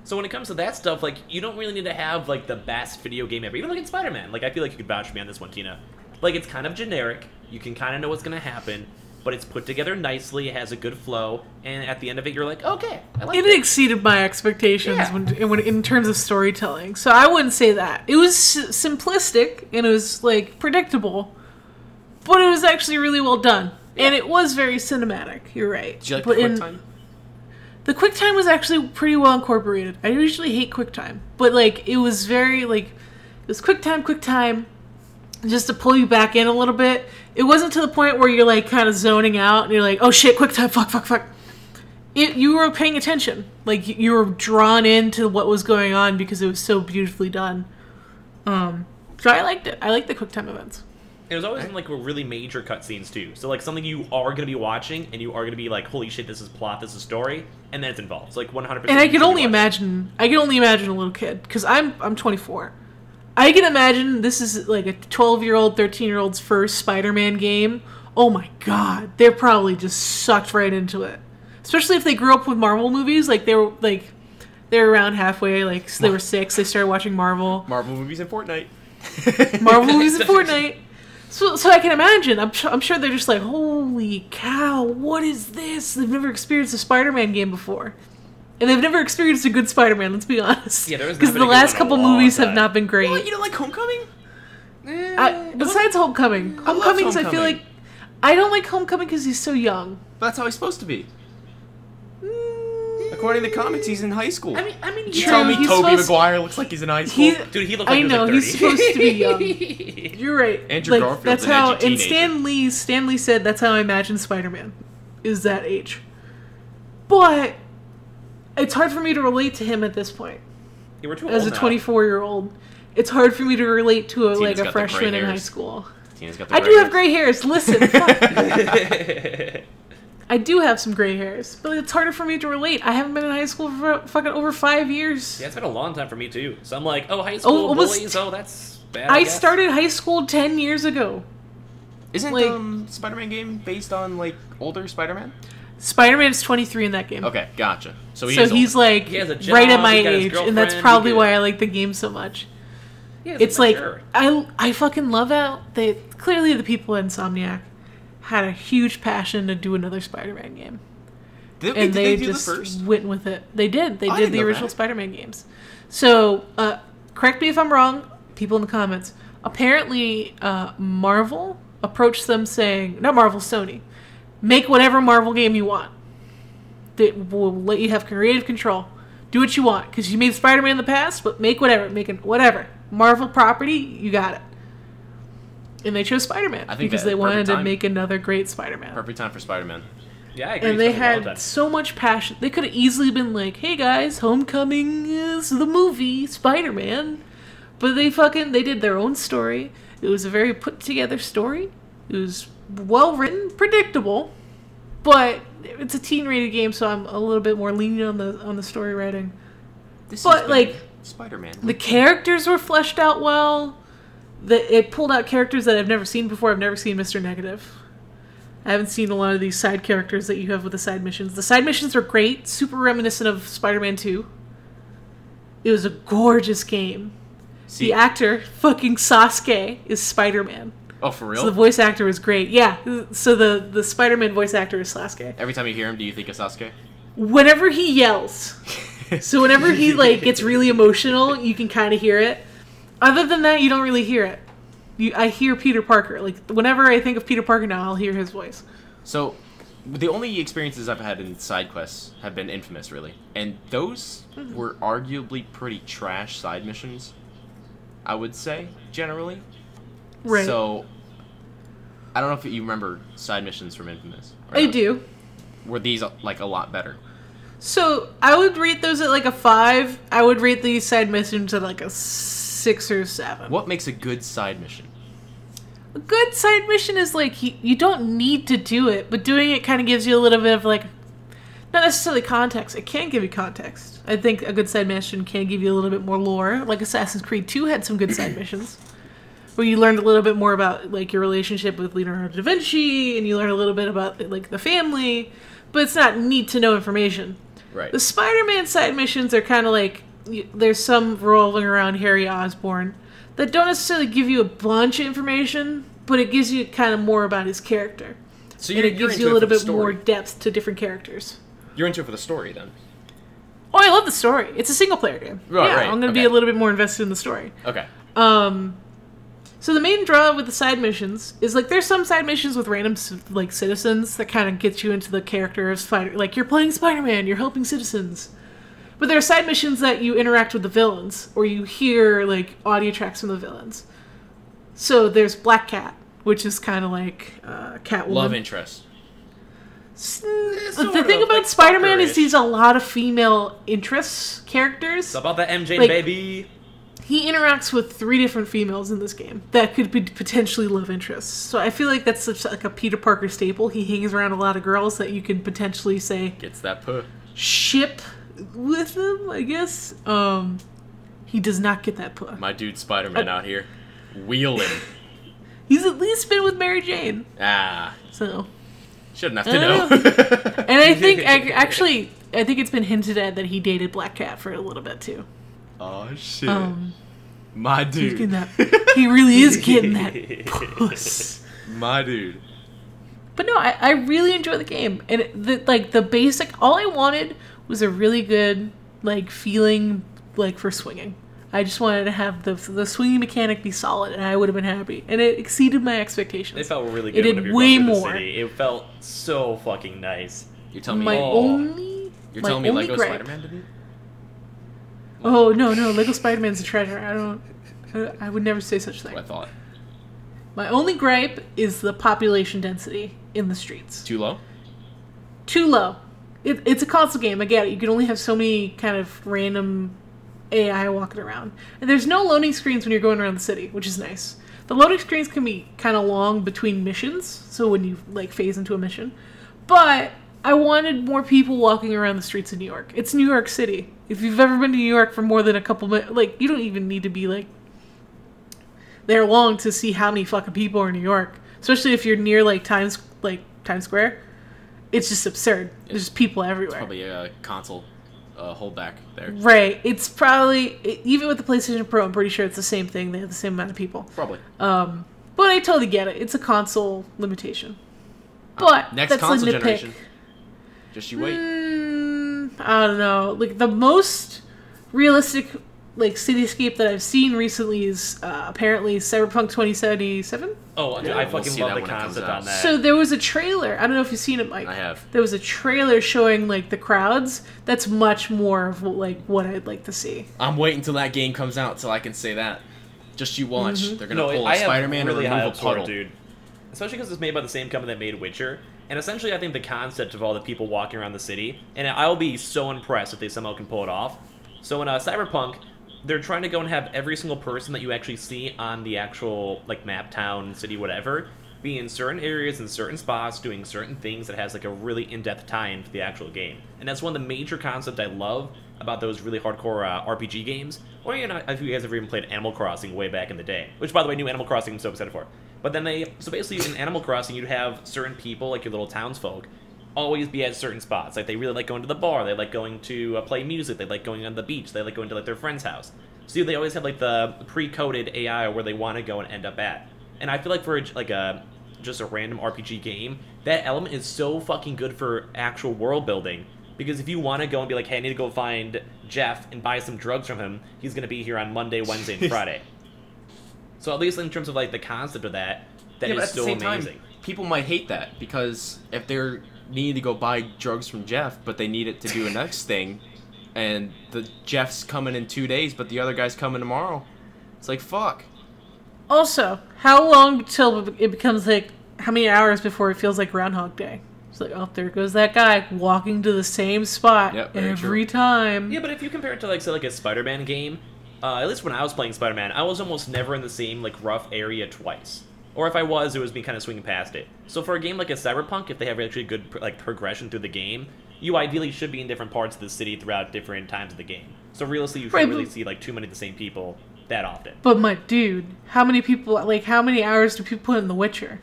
So when it comes to that stuff, like, you don't really need to have, like, the best video game ever. Even like in Spider-Man. Like, I feel like you could vouch for me on this one, Tina. Like, it's kind of generic. You can kind of know what's going to happen. But it's put together nicely. It has a good flow. And at the end of it, you're like, okay, I like It it. exceeded my expectations Yeah. when in terms of storytelling. So I wouldn't say that. It was simplistic and it was like predictable, but it was actually really well done. And it was very cinematic. You're right. Did you like But the quick time? The QuickTime was actually pretty well incorporated. I usually hate QuickTime, but like it was very like it was QuickTime, just to pull you back in a little bit. It wasn't to the point where you're like kind of zoning out and you're like, oh shit, QuickTime, fuck. You were paying attention, like you were drawn into what was going on because it was so beautifully done. So I liked it. I liked the QuickTime events. It was always in, like, really major cutscenes, too. So, like, something you are going to be watching, and you are going to be like, holy shit, this is plot, this is story, and then it's involved. It's like 100%. And I can only imagine a little kid, because I'm 24. I can imagine this is like a 12-year-old, 13-year-old's first Spider-Man game. Oh my god, they're probably just sucked right into it. Especially if they grew up with Marvel movies, like they were around halfway, like so they were 6, they started watching Marvel. Marvel movies and Fortnite. Marvel movies and Fortnite. So I can imagine. I'm sure they're just like, holy cow, what is this? They've never experienced a Spider-Man game before. And they've never experienced a good Spider-Man, let's be honest. Yeah, there has because not the been a good last one in a couple long movies have time. not been great. What? You don't like Homecoming? Besides Homecoming. Homecoming's, I feel Homecoming. like... I don't like Homecoming because he's so young. That's how he's supposed to be. According to the comics, he's in high school. I mean, You yeah. tell me he's Tobey supposed- Maguire looks like he's in high school. Dude, he looked like I he was know, like 30. he's supposed to be young. You're right. Andrew Garfield's that's an how, edgy and teenager. Stan Lee said that's how I imagine Spider-Man, is that age. But it's hard for me to relate to him at this point. You were too As old a now. 24-year-old, it's hard for me to relate to Tina's got a the freshman gray in high hairs. school. Tina's got the I gray do have hairs. gray hairs. Listen, fuck. I do have some gray hairs, but it's harder for me to relate. I haven't been in high school for fucking over 5 years. Yeah, it's been a long time for me too. So I'm like, oh, high school bullies. Oh, that's bad. I guess. started high school 10 years ago. Isn't like- Spider-Man game based on like older Spider-Man? Spider-Man's 23 in that game. Okay, gotcha. So So he's like He has a job, right at my he's got his age, and that's girlfriend, probably he could- why I like the game so much. Yeah, It's like mature. I fucking love how they clearly the people at Insomniac had a huge passion to do another Spider-Man game, and they do just the first? went with it. They did. They I did didn't the know original that. Spider-Man games. So correct me if I'm wrong, people in the comments. Apparently, Marvel approached them saying, not Marvel, Sony, make whatever Marvel game you want. That will let you have creative control. Do what you want, because you made Spider-Man in the past, but make whatever. Make it whatever. Marvel property, you got it. And they chose Spider-Man I think because that- they wanted perfect to time. make another great Spider-Man. Perfect time for Spider-Man. Yeah, I agree. And they It's been a long had time. so much passion. They could have easily been like, hey guys, Homecoming is the movie, Spider-Man. But they did their own story. It was a very put together story. It was well written, predictable, but it's a teen rated game, so I'm a little bit more lenient on the story writing. This But, has been like, Spider-Man. The characters were fleshed out well. It pulled out characters that I've never seen before. I've never seen Mr. Negative. I haven't seen a lot of these side characters that you have with the side missions. The side missions are great, super reminiscent of Spider-Man 2. It was a gorgeous game. See, The actor, fucking Sasuke, is Spider-Man. oh, for real? So the voice actor was great. Yeah, so the Spider-Man voice actor is Sasuke. Every time you hear him, do you think of Sasuke? Whenever he yells, so whenever he like gets really emotional, you can kind of hear it. Other than that, you don't really hear it. I hear Peter Parker. Like whenever I think of Peter Parker now, I'll hear his voice. So, the only experiences I've had in side quests have been Infamous, really. And those were arguably pretty trash side missions, I would say, generally. Right. So, I don't know if you remember side missions from Infamous. or I not. do. Were these, like, a lot better? So I would rate those at like a 5. I would rate these side missions at like a 6 or 7. What makes a good side mission? A good side mission is like you don't need to do it, but doing it kind of gives you a little bit of like, not necessarily context. It can give you context. I think a good side mission can give you a little bit more lore. Like Assassin's Creed 2 had some good side missions, where you learned a little bit more about like your relationship with Leonardo da Vinci, and you learn a little bit about like the family, but it's not need to know information. Right. The Spider-Man side missions are kind of like, there's some revolving around Harry Osborn that don't necessarily give you a bunch of information, but it gives you kind of more about his character. So And it gives you a little bit more depth to different characters. You're into it for the story, then? Oh, I love the story. It's a single-player game. Right, yeah, right, I'm going to be okay. a little bit more invested in the story. Okay. So the main draw with the side missions is like there's some side missions with random like citizens that kind of get you into the character of Spider. Like you're playing Spider-Man, you're helping citizens. But there are side missions that you interact with the villains, or you hear like audio tracks from the villains. So there's Black Cat, which is kind of like Catwoman. Love interest. The thing about Spider-Man is he's a lot of female interests characters. It's about that MJ Like- baby. He interacts with 3 different females in this game that could be potentially love interests. So I feel like that's such like a Peter Parker staple. He hangs around a lot of girls that you can potentially say Gets that puh. ship with him, I guess. He does not get that puh. My dude Spider-Man out here. Wheeling. He's at least been with Mary Jane. Ah. So Shouldn't have I to don't know. and I think actually I think it's been hinted at that he dated Black Cat for a little bit too. Oh, shit. He's My dude. getting that. He really is getting that puss. My dude. But no, I really enjoy the game, and the basic. All I wanted was a really good like feeling like for swinging. I just wanted to have the swinging mechanic be solid, and I would have been happy. And it exceeded my expectations. It felt really good. It did whenever you're way going through more. The city. It felt so fucking nice. You're telling me My Oh. only. You're my telling me only Lego gripe- Spider-Man didn't? Oh no, Lego Spider-Man's a treasure. I would never say such a That's thing. what I thought. My only gripe is the population density in the streets. Too low? Too low. It's a console game. I get it. You can only have so many kind of random AI walking around. And there's no loading screens when you're going around the city, which is nice. The loading screens can be kind of long between missions, so when you like phase into a mission. But I wanted more people walking around the streets of New York. It's New York City. If you've ever been to New York for more than a couple minutes, like, you don't even need to be like there long to see how many fucking people are in New York. Especially if you're near like Times Square. It's just absurd. There's just people everywhere. It's probably a console holdback there. Right. It's probably, even with the PlayStation Pro, I'm pretty sure it's the same thing. They have the same amount of people. Probably. But I totally get it. It's a console limitation. But next that's console a nitpick. generation. Just you wait. I don't know. Like, the most realistic like cityscape that I've seen recently is apparently Cyberpunk 2077. Oh, dude, Yeah, I we'll fucking see love that the when it comes concept out. on that. So there was a trailer. I don't know if you've seen it, Mike. I have. There was a trailer showing like the crowds. That's much more of like what I'd like to see. I'm waiting until that game comes out so I can say that. Just you watch. Mm-hmm. They're gonna pull a Spider-Man really and high remove a hopes for it, puddle. dude. Especially because it's made by the same company that made Witcher. And essentially, I think the concept of all the people walking around the city, and I'll be so impressed if they somehow can pull it off. So in Cyberpunk, they're trying to go and have every single person that you actually see on the actual like map, town, city, whatever, be in certain areas in certain spots doing certain things that has like a really in-depth tie-in to the actual game. And that's one of the major concepts I love about those really hardcore RPG games. Or, you know, if you guys have even played Animal Crossing way back in the day, which, by the way, new Animal Crossing I'm so excited for. But then so basically in Animal Crossing, you'd have certain people, like your little townsfolk, always be at certain spots. Like, they really like going to the bar, they like going to play music, they like going on the beach, they like going to like their friend's house. So they always have like the pre-coded AI where they want to go and end up at. And I feel like for like just a random RPG game, that element is so fucking good for actual world building. Because if you want to go and be like, hey, I need to go find Jeff and buy some drugs from him, he's going to be here on Monday, Wednesday, and Friday. So at least in terms of like the concept of that is still amazing. People might hate that because if they're needing to go buy drugs from Jeff, but they need it to do the next thing, and the Jeff's coming in 2 days, but the other guy's coming tomorrow, it's like, fuck. Also, how long till it becomes like, how many hours before it feels like Groundhog Day? It's like, oh, there goes that guy walking to the same spot every time. Yeah, but if you compare it to like, say, like a Spider-Man game, at least when I was playing Spider-Man, I was almost never in the same like rough area twice. Or if I was, it was me kind of swinging past it. So for a game like a Cyberpunk, if they have actually good like progression through the game, you ideally should be in different parts of the city throughout different times of the game. So realistically, you shouldn't really see like too many of the same people that often. But my dude, how many hours do people put in The Witcher?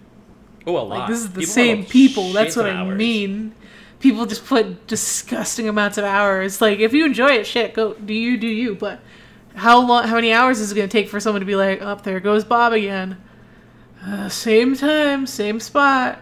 Oh, a lot. Like, this is the same people. That's what I mean. People just put disgusting amounts of hours. Like, if you enjoy it, shit, go do you. But how many hours is it going to take for someone to be like, oh, there goes Bob again. Same time, same spot.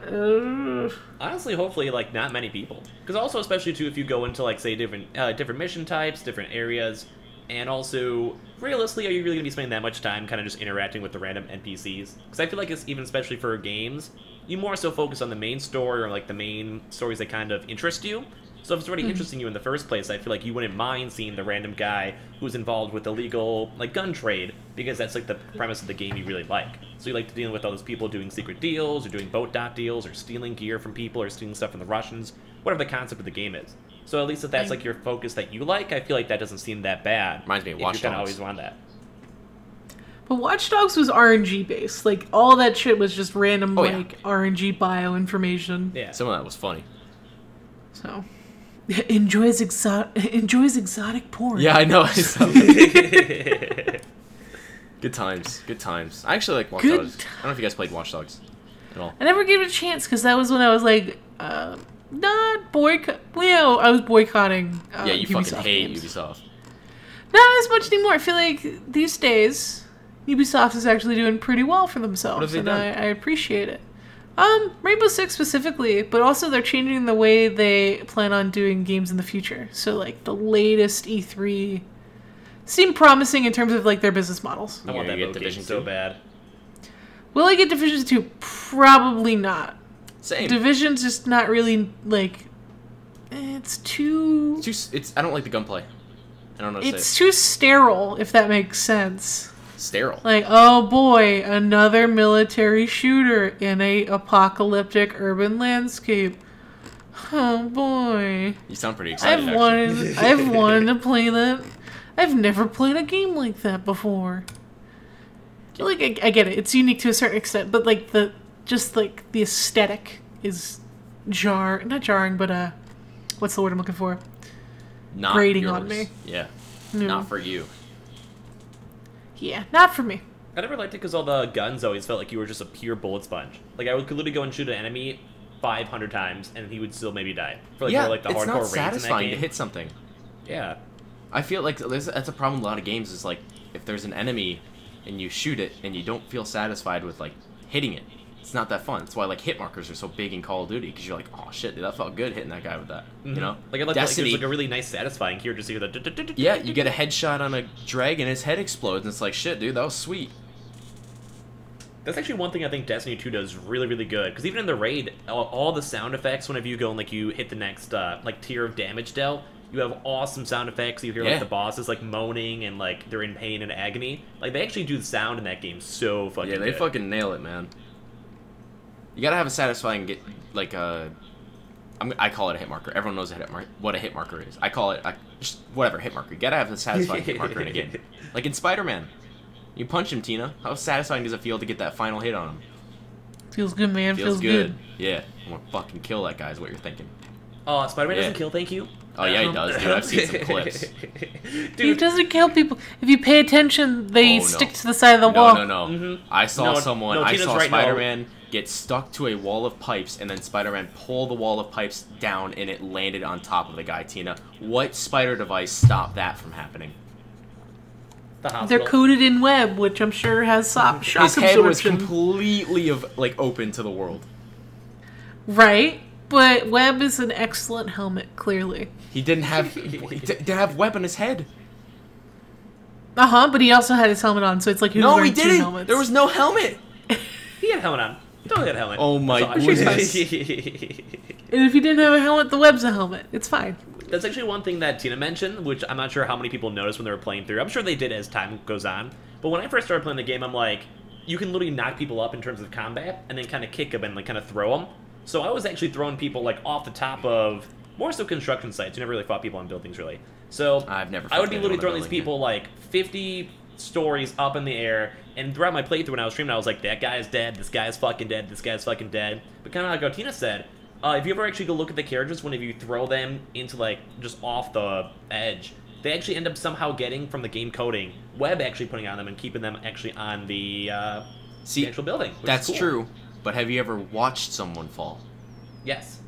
Honestly, hopefully, like, not many people. Because also, especially, too, if you go into, like, say, different mission types, different areas, and also, realistically, are you really going to be spending that much time kind of just interacting with the random NPCs? Because I feel like it's even especially for games, you more so focus on the main story or, like, the main stories that kind of interest you. So if it's already interesting you in the first place, I feel like you wouldn't mind seeing the random guy who's involved with illegal, like, gun trade, because that's, like, the premise of the game you really like. So you like to deal with all those people doing secret deals, or doing boat dot deals, or stealing gear from people, or stealing stuff from the Russians, whatever the concept of the game is. So at least if that's, like, your focus that you like, I feel like that doesn't seem that bad. Reminds me of Watch Dogs. You kind of always want that. But Watch Dogs was RNG based. Like, all that shit was just random, RNG bio information. Yeah. Some of that was funny. So... Enjoys exotic porn. Yeah, I know. Good times. Good times. I actually like Watch Dogs. I don't know if you guys played Watch Dogs at all. I never gave it a chance because that was when I was like, not boycott. Well, I was boycotting. Yeah, you Ubisoft fucking hate games. Ubisoft. Not as much anymore. I feel like these days, Ubisoft is actually doing pretty well for themselves, What have they and done? I appreciate it. Rainbow Six specifically, but also they're changing the way they plan on doing games in the future. So, like, the latest E3 seem promising in terms of, like, their business models. I want that Division so bad. Will I get Division 2? Probably not. Same. Division's just not really, like... It's too... I don't like the gunplay. I don't know what to say. It's too sterile, if that makes sense. Sterile. Like, oh boy, another military shooter in a apocalyptic urban landscape. Oh boy. You sound pretty excited, I've wanted to play that. I've never played a game like that before. Like, I get it. It's unique to a certain extent, but like the aesthetic is not jarring, but what's the word I'm looking for? Not grating yours. on me. Yeah. No. Not for you. Yeah, not for me. I never liked it because all the guns always felt like you were just a pure bullet sponge. Like, I could literally go and shoot an enemy 500 times, and he would still maybe die. For like, yeah, more, like the it's hardcore not raids in that satisfying game. to hit something. Yeah. I feel like that's a problem with a lot of games, is like, if there's an enemy and you shoot it and you don't feel satisfied with, like, hitting it, it's not that fun. That's why, like, hit markers are so big in Call of Duty, because you're like, oh shit, dude, that felt good hitting that guy with that. Mm-hmm. You know? Like, I like Destiny, there's like a really nice satisfying here, just hear the... yeah, you get a headshot on a dragon, his head explodes, and it's like, shit, dude, that was sweet. That's actually one thing I think Destiny 2 does really, really good. Because even in the raid, all the sound effects, whenever you go and like you hit the next like tier of damage dealt, you have awesome sound effects. You hear like the bosses like moaning and like they're in pain and agony. Like they actually do the sound in that game so fucking good. Yeah, they fucking nail it, man. You gotta have a satisfying I call it a hit marker. Everyone knows what a hit marker is. I call it just whatever hit marker. You gotta have a satisfying hit marker in a game. Like in Spider-Man. You punch him, Tina. How satisfying does it feel to get that final hit on him? Feels good, man. Feels good. Yeah. I want to fucking kill that guy is what you're thinking. Oh, Spider-Man doesn't kill, thank you? Oh, yeah, he does, dude. I've seen some clips. Dude. He doesn't kill people. If you pay attention, they stick to the side of the No, wall. no. Mm-hmm. I saw I saw right Spider-Man get stuck to a wall of pipes, and then Spider-Man pull the wall of pipes down, and it landed on top of the guy, Tina. What spider device stopped that from happening? They're coated in web, which I'm sure has shock His absorption. head was completely open to the world. Right, but web is an excellent helmet. Clearly, he didn't have web on his head. But he also had his helmet on, so it's like he was wearing two helmets. There was no helmet. He had a helmet on. He totally had a helmet. Oh my goodness. And if he didn't have a helmet, the web's a helmet. It's fine. That's actually one thing that Tina mentioned, which I'm not sure how many people noticed when they were playing through. I'm sure they did as time goes on. But when I first started playing the game, I'm like, you can literally knock people up in terms of combat, and then kind of kick them and like kind of throw them. So I was actually throwing people like off the top of more so construction sites. You never really fought people on buildings, really. So I would be literally throwing these people like 50 stories up in the air, and throughout my playthrough when I was streaming, I was like, that guy is dead, this guy is fucking dead, this guy is fucking dead. But kind of like what Tina said, if you ever actually go look at the characters, whenever you throw them into like just off the edge, they actually end up somehow getting from the game coding web actually putting on them and keeping them actually on the actual building. That's cool. True. But have you ever watched someone fall? Yes.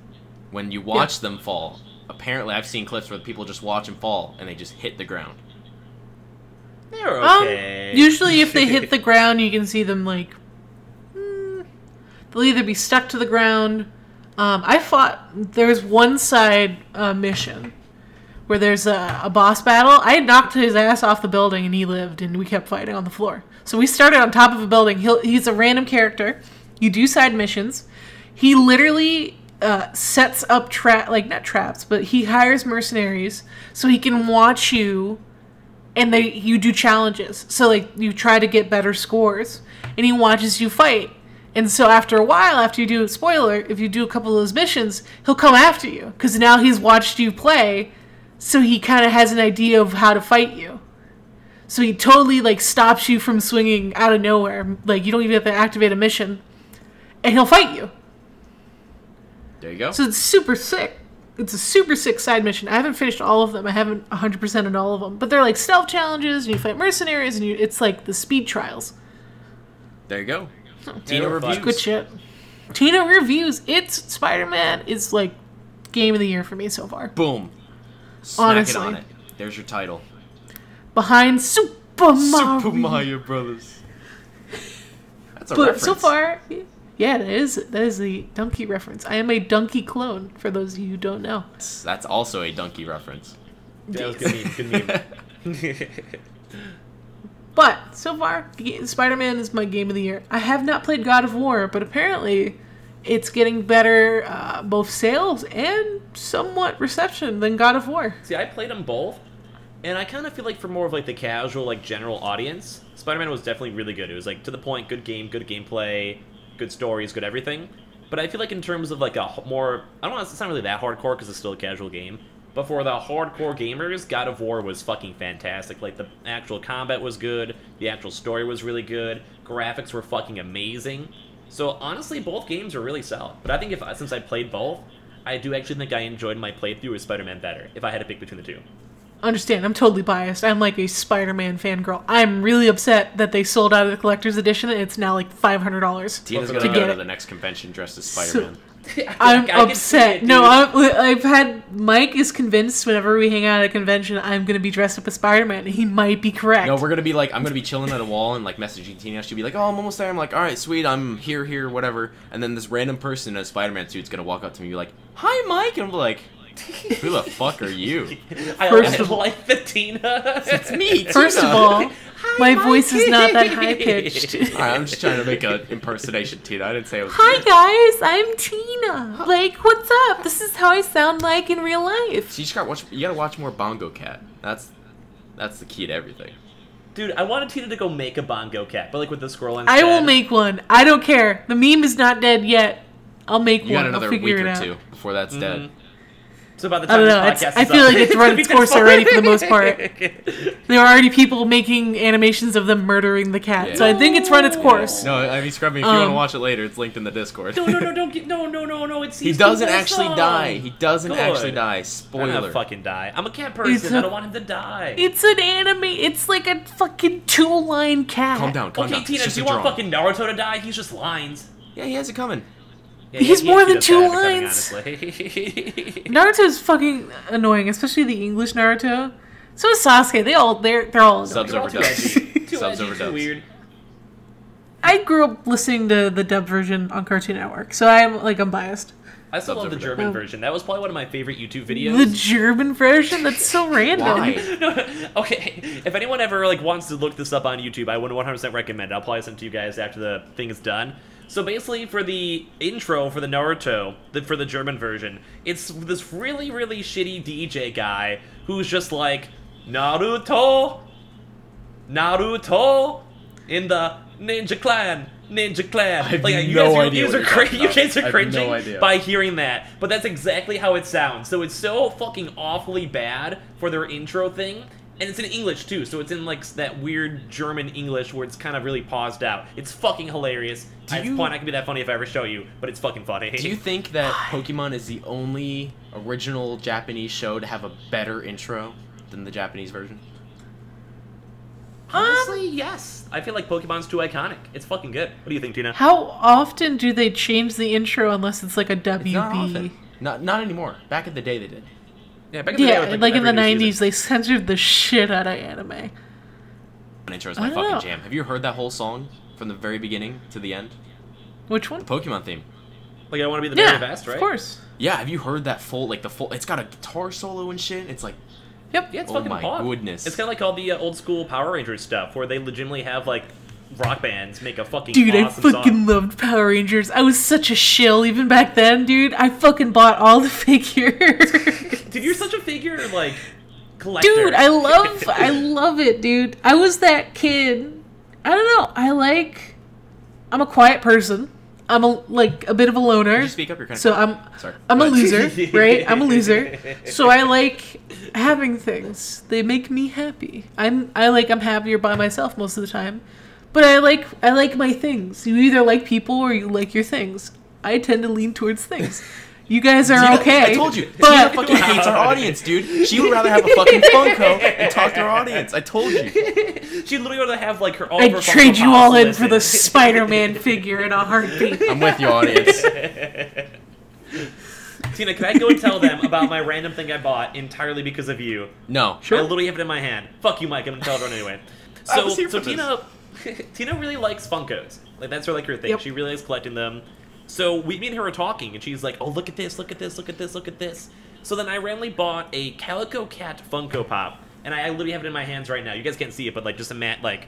When you watch them fall, apparently I've seen clips where people just watch them fall and they just hit the ground. They're okay. Usually if they hit the ground, you can see them like they'll either be stuck to the ground. There's one side mission where there's a boss battle. I had knocked his ass off the building and he lived, and we kept fighting on the floor. So we started on top of a building. He's a random character. You do side missions. He literally sets up not traps, but he hires mercenaries so he can watch you, and you do challenges. So like you try to get better scores, and he watches you fight. And so after a while, after you do, spoiler, if you do a couple of those missions, he'll come after you. Because now he's watched you play, so he kind of has an idea of how to fight you. So he totally, like, stops you from swinging out of nowhere. Like, you don't even have to activate a mission. And he'll fight you. There you go. So it's super sick. It's a super sick side mission. I haven't finished all of them. I haven't 100% on all of them. But they're, like, stealth challenges, and you fight mercenaries, and it's, like, the speed trials. There you go. Tina reviews. Good shit. Tina reviews. Spider-Man is like game of the year for me so far. Boom. Smack honestly. it on it. There's your title. Behind Super Mario. Super Mario Brothers. That's a but reference. so far, yeah, that is the donkey reference. I am a donkey clone, for those of you who don't know. That's also a donkey reference. That was good meme. But, so far, Spider-Man is my game of the year. I have not played God of War, but apparently it's getting better both sales and somewhat reception than God of War. See, I played them both, and I kind of feel like for more of like the casual, like general audience, Spider-Man was definitely really good. It was like to the point, good game, good gameplay, good stories, good everything. But I feel like in terms of like a more, I don't know, it's not really that hardcore because it's still a casual game. But for the hardcore gamers, God of War was fucking fantastic. Like, the actual combat was good, the actual story was really good, graphics were fucking amazing. So, honestly, both games are really solid. But I think since I played both, I do actually think I enjoyed my playthrough with Spider-Man better, if I had to pick between the two. Understand, I'm totally biased. I'm like a Spider-Man fangirl. I'm really upset that they sold out of the collector's edition and it's now like $500. Tina's gonna go to the next convention dressed as Spider-Man. I'm upset. No, I've had... Mike is convinced whenever we hang out at a convention, I'm going to be dressed up as Spider-Man, and he might be correct. No, we're going to be like... I'm going to be chilling at a wall and, like, messaging Tina. She'll be like, oh, I'm almost there. I'm like, all right, sweet, I'm here, whatever. And then this random person in a Spider-Man suit's going to walk up to me and be like, hi, Mike. And I'm like... Who the fuck are you? I like the Tina. It's me, First Tina. of all, my voice is not that high-pitched. Alright, I'm just trying to make an impersonation, Tina. I didn't say it was Hi, guys. I'm Tina. Like, what's up? This is how I sound like in real life. So you gotta watch more Bongo Cat. That's the key to everything. Dude, I wanted Tina to go make a Bongo Cat, but like with the squirrel instead. I will make one. I don't care. The meme is not dead yet. I'll make one. You got another I'll week figure it or out. two before that's dead. So by the I time don't this know. podcast I is feel up, like it's run its course already for the most part. There are already people making animations of them murdering the cat, Yeah. so I think it's run its course. No, I mean, Scrubby, if you want to watch it later, it's linked in the Discord. No, don't get... No, it's... He doesn't actually die. He doesn't Good. actually die. I'm Spoiler. gonna fucking die. I'm a cat person. I don't want him to die. It's an anime. It's like a fucking two-line cat. Calm down, calm down. Okay, Tina, It's just do you a want drawing. fucking Naruto to die? He's just lines. Yeah, he has it coming. Yeah, He's more than does two have it coming, lines. honestly. Naruto's fucking annoying, especially the English Naruto. So is Sasuke. They're all annoying. Subs They're all over too dubs. edgy. Too Subs edgy, over too dubs. weird. I grew up listening to the dubbed version on Cartoon Network, so I'm biased. I still love the Subs over German dubs. version. That was probably one of my favorite YouTube videos. The German version? That's so random. Why? No, okay, if anyone ever wants to look this up on YouTube, I would 100% recommend it. I'll probably send it to you guys after the thing is done. So basically, for the intro for the Naruto, for the German version, it's this really, really shitty DJ guy who's just like, Naruto, in the Ninja Clan. I have Like, no idea you what you're talking guys about. are I have cringing no idea. by hearing that, but that's exactly how it sounds. So it's so fucking awfully bad for their intro thing. And it's in English, too, so it's in, like, that weird German English where it's kind of really paused out. It's fucking hilarious. It's not gonna be that funny if I ever show you, but it's fucking funny. Do you think that Pokemon is the only original Japanese show to have a better intro than the Japanese version? Honestly, yes. I feel like Pokemon's too iconic. It's fucking good. What do you think, Tina? How often do they change the intro unless it's like a WB? It's not often. Not anymore. Back in the day, they did. Yeah, back in the day, it was, like in the every new 90s, season. they censored the shit out of anime. Intro is I my don't fucking know. jam. Have you heard that whole song from the very beginning to the end? Which one? Pokemon theme. Like, I want to be the very best, right? Of course. Yeah, have you heard that full? It's got a guitar solo and shit. It's like, Yep. Yeah, it's Oh fucking my pop. goodness. It's kind of like all the old school Power Rangers stuff, where they legitimately have, like, rock bands make a fucking Dude, awesome I fucking song. loved Power Rangers. I was such a shill even back then, dude. I fucking bought all the figures. Dude, you're such a figure, like, collector. Dude, I love it, dude. I was that kid. I don't know. I'm a quiet person. I'm a bit of a loner. Could you speak up? You're kind of So quiet. Sorry. I'm Go a ahead. loser, right? I'm a loser. So I like having things. They make me happy. I'm happier by myself most of the time. But I like my things. You either like people or you like your things. I tend to lean towards things. You guys are Tina, okay. I told you. But Tina fucking hates our audience, dude. She would rather have a fucking Funko and talk to her audience. I told you. She'd literally rather have, like, all of I'd her trade Funko you all Pops in for the listed. Spider-Man figure in a heartbeat. I'm with you, audience. Tina, can I go and tell them about my random thing I bought entirely because of you? No. Sure. I literally have it in my hand. Fuck you, Mike. I'm gonna tell everyone anyway. I So, was here for Tina really likes Funkos. Like, that's her thing. Yep. She really likes collecting them. So me and her were talking, and she's like, "Oh, look at this! Look at this! Look at this! Look at this!" So then I randomly bought a Calico Cat Funko Pop, and I literally have it in my hands right now. You guys can't see it, but like just a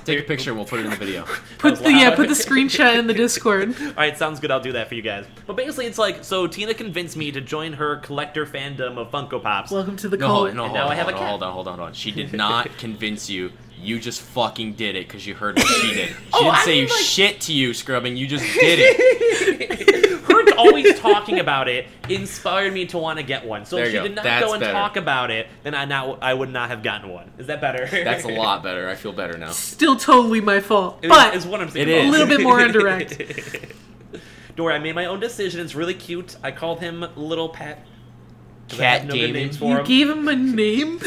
Take a picture. We'll put it in the video. Put the screenshot in the Discord. All right, sounds good. I'll do that for you guys. But basically, it's like, so Tina convinced me to join her collector fandom of Funko Pops. Welcome to the No, cult. hold, no, And now I have a cat. hold on. She did not convince you. You just fucking did it because you heard what she did. She Oh, didn't I say mean, like- shit to you, Scrubbing. You just did it. always talking about it inspired me to want to get one. So There if you she go. did not That's go and better. talk about it, then I would not have gotten one. Is that better? That's a lot better. I feel better now. Still totally my fault. It But is what I'm It saying. is. a little bit more indirect. Don't worry, I made my own decision. It's really cute. I called him Little Pat. 'Cause I Cat had no good gaming. names for You him. gave him a name?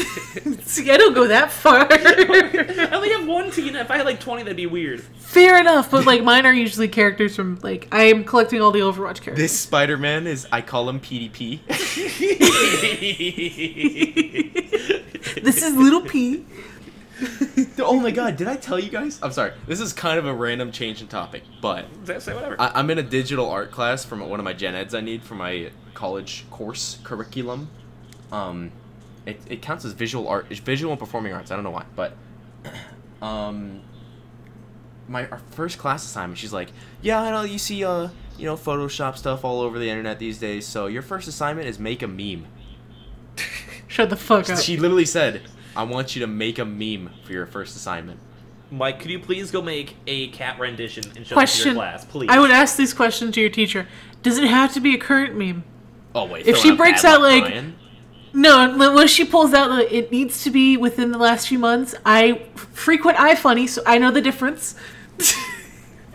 See, I don't go that far. I only have one Tina. If I had like 20, that'd be weird. Fair enough, but like mine are usually characters from like I am collecting all the Overwatch characters. This Spider-Man is, I call him PDP. This is Little P. Oh my god, did I tell you guys? I'm sorry. This is kind of a random change in topic, but Say whatever. I'm in a digital art class from one of my gen eds I need for my college course curriculum. It counts as visual art, visual and performing arts. I don't know why, but our first class assignment, she's like, "Yeah, I know you see Photoshop stuff all over the internet these days. So your first assignment is make a meme." Shut the fuck up. She literally said, "I want you to make a meme for your first assignment." Mike, could you please go make a cat rendition and show it to Question. your class, please? I would ask these questions to your teacher. Does it have to be a current meme? Oh wait, If throwing she out breaks Bad out, Luck like- Brian? No, when she pulls out, like, it needs to be within the last few months. I frequent iFunny, so I know the difference.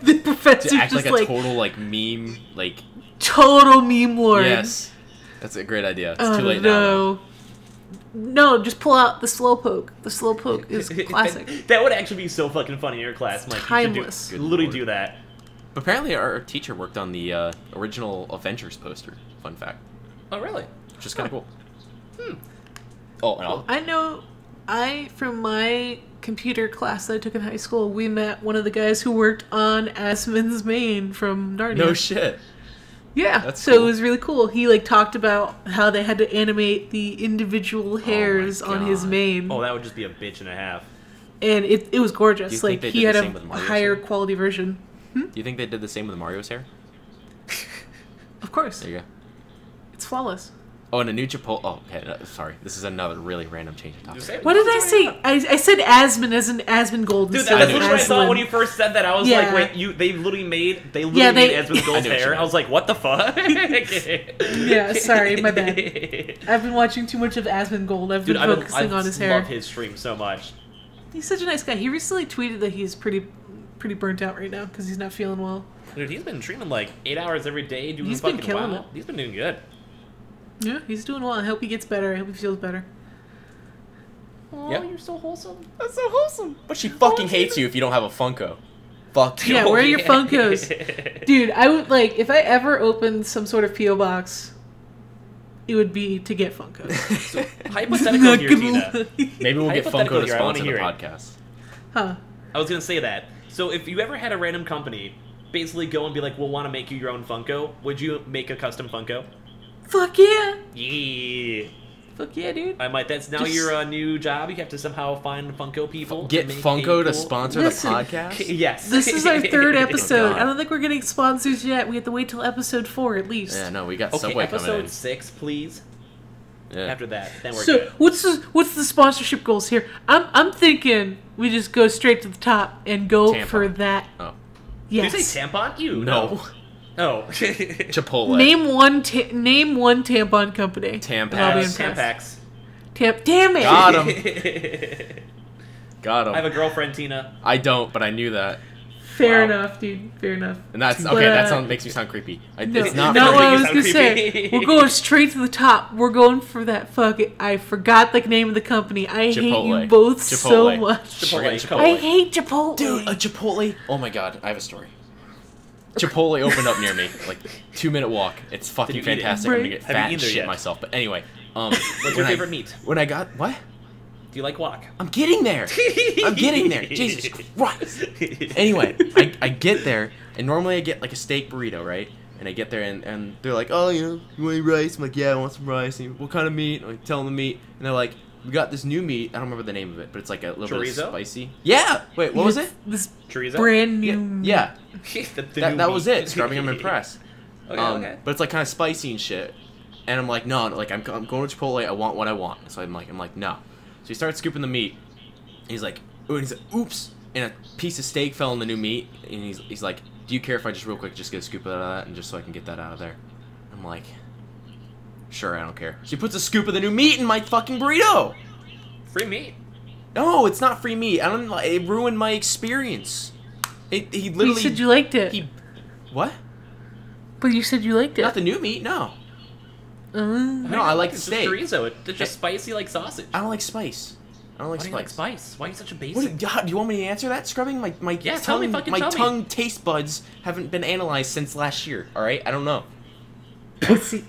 The professor's to act just like a total like meme, like total meme lord. yes, that's a great idea. It's Oh, too late now. no. No, just pull out the slowpoke. The slowpoke is classic. That would actually be so fucking funny in your class, Mike. Timeless. You should literally do that. Apparently, our teacher worked on the original Avengers poster. Fun fact, Oh, really? which is kind of cool. Oh, and I'll, I know. From my computer class that I took in high school, we met one of the guys who worked on Asmon's Main from Narnia. no shit. Yeah, That's so cool. it was really cool. He like talked about how they had to animate the individual hairs on his God. mane, Oh, that would just be a bitch and a half. and it was Do gorgeous. you think Like they he did had the a same with Mario's higher hair? quality version. Do you think they did the same with Mario's hair? Of course, There you go. it's flawless. Oh, and a new Chipotle. Oh, okay. No, sorry, this is another really random change of topic. Just say it. What did I say? I said Asmon as in Asmongold. Dude, instead that's of what I thought Aslan. when you first said that. I was Yeah. like, wait, they literally made Yeah, made Esmond I Gold's know what you hair. I meant. was like, what the fuck? Yeah, sorry, my bad. I've been watching too much of Asmongold. I've been Dude, focusing on his hair. love his stream so much. He's such a nice guy. He recently tweeted that he's pretty burnt out right now because he's not feeling well. Dude, he's been streaming like 8 hours every day, doing He's been fucking killing WoW. it. He's been doing good. Yeah, he's doing well. I hope he gets better. I hope he feels better. Oh, Yep. you're so wholesome. That's so wholesome. But she fucking hates you if you don't have a Funko. Fuck you. Yeah, where are your yeah. Funkos? Dude, I would like if I ever opened some sort of PO box, it would be to get Funkos. Hypothetical Not here, gonna Tina. lie. Maybe we'll get Hypothetical Funko to here, I wanna sponsor the hear it. podcast. Huh? I was gonna say that. So if you ever had a random company basically go and be like, we'll want to make you your own Funko, would you make a custom Funko? Fuck yeah! Yeah. Fuck yeah, dude. I might. That's now Just- your new job. You have to somehow find Funko people. Get make Funko a to cool- sponsor Listen. the podcast. Yes. This is our third episode. God. I don't think we're getting sponsors yet. We have to wait till episode 4 at least. Yeah, no, we got Okay, Subway coming episode in. 6, please. Yeah. After that, then we're So good. what's the sponsorship goals here? I'm thinking we just go straight to the top and go Tampon. for that. Oh, Yes. Did you say tampon? You no. Oh. Chipotle. Name one tampon company. Tampax. And I'll be impressed. Tampax. Damn it. Got him. Got him. I have a girlfriend, Tina. I don't, but I knew that. Fair Wow. enough, dude. Fair enough. And that's But, okay. That makes me sound creepy. No, It's not. not for what I me. was Sound gonna say. creepy. We're going straight to the top. We're going for that fucking. I forgot the name of the company. I hate Chipotle. you both so Chipotle. much. Chipotle. We're getting Chipotle. I hate Chipotle. Dude, a Chipotle. Oh my god, I have a story. Chipotle opened up near me, like 2-minute walk. It's fucking Did you eat it? fantastic. I'm gonna get Have you fat eaten and there shit yet? myself. But anyway, What's your when favorite meat? When I got what? Do you like guac? I'm getting there. I'm getting there. Jesus Christ. Anyway, I get there, and normally I get like a steak burrito, right? And I get there, and they're like, oh, you want any rice? I'm like, yeah, I want some rice. And what kind of meat? I tell them the meat, and they're like, we got this new meat. I don't remember the name of it, but it's like a little bit Chorizo? spicy. Yeah. Wait, what was it? This Chorizo? brand new. Yeah. The new That was meat. it. Scrubbing, I'm impressed. Okay, okay. But it's like kind of spicy and shit. And I'm like, no, like I'm going to Chipotle. I want what I want. So I'm like, no. So he starts scooping the meat. He's like, ooh, and he's like, oops, and a piece of steak fell in the new meat. And he's like, do you care if I just real quick just get a scoop out of that and just so I can get that out of there? I'm like, sure, I don't care. She puts a scoop of the new meat in my fucking burrito. Free meat. No, it's not free meat. I don't. It ruined my experience. He literally. You said you liked it. What? But you said you liked it. Not the new meat. No. No, I like the steak. It's just chorizo. It's just spicy like sausage. I don't like spice. I don't like Why do you like spice. spice? Why are you such a basic? What, do you want me to answer that? Scrubbing my Yeah, tongue. tell me, fucking tell me. Tongue taste buds haven't been analyzed since last year. All right, I don't know. Pussy.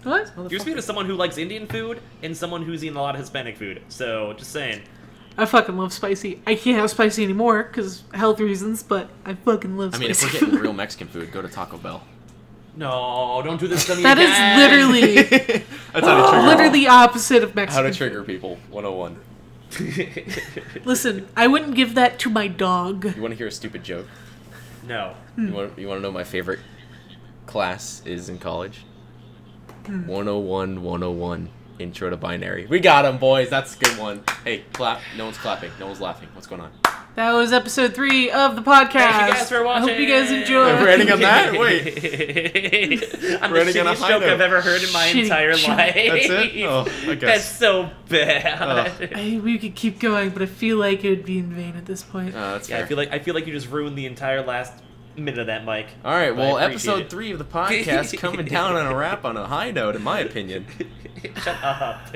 What? You're speaking to someone who likes Indian food and someone who's eaten a lot of Hispanic food. So, just saying. I fucking love spicy. I can't have spicy anymore because health reasons, but I fucking love spicy. I mean, if we're getting real Mexican food, go to Taco Bell. No, don't do this to me That again. is literally, That's how to trigger. literally opposite of Mexican. How to trigger people 101. Listen, I wouldn't give that to my dog. You want to hear a stupid joke? No. You want to know my favorite class is in college? 101, 101. Intro to binary. We got him, boys. That's a good one. Hey, clap. No one's clapping. No one's laughing. What's going on? That was episode 3 of the podcast. Thank you guys for watching. I hope you guys enjoyed. We're ending on that? Wait. I'm We're the ending on a shittiest high joke note. I've ever heard in my Shitty entire joke. life. That's it? Oh, I guess. That's so bad. We could keep going, but I feel like it would be in vain at this point. That's Yeah, fair. I feel like you just ruined the entire last minute of that, Mike. All right, well, I appreciate episode it. 3 of the podcast coming down on a wrap on a high note, in my opinion. Shut up.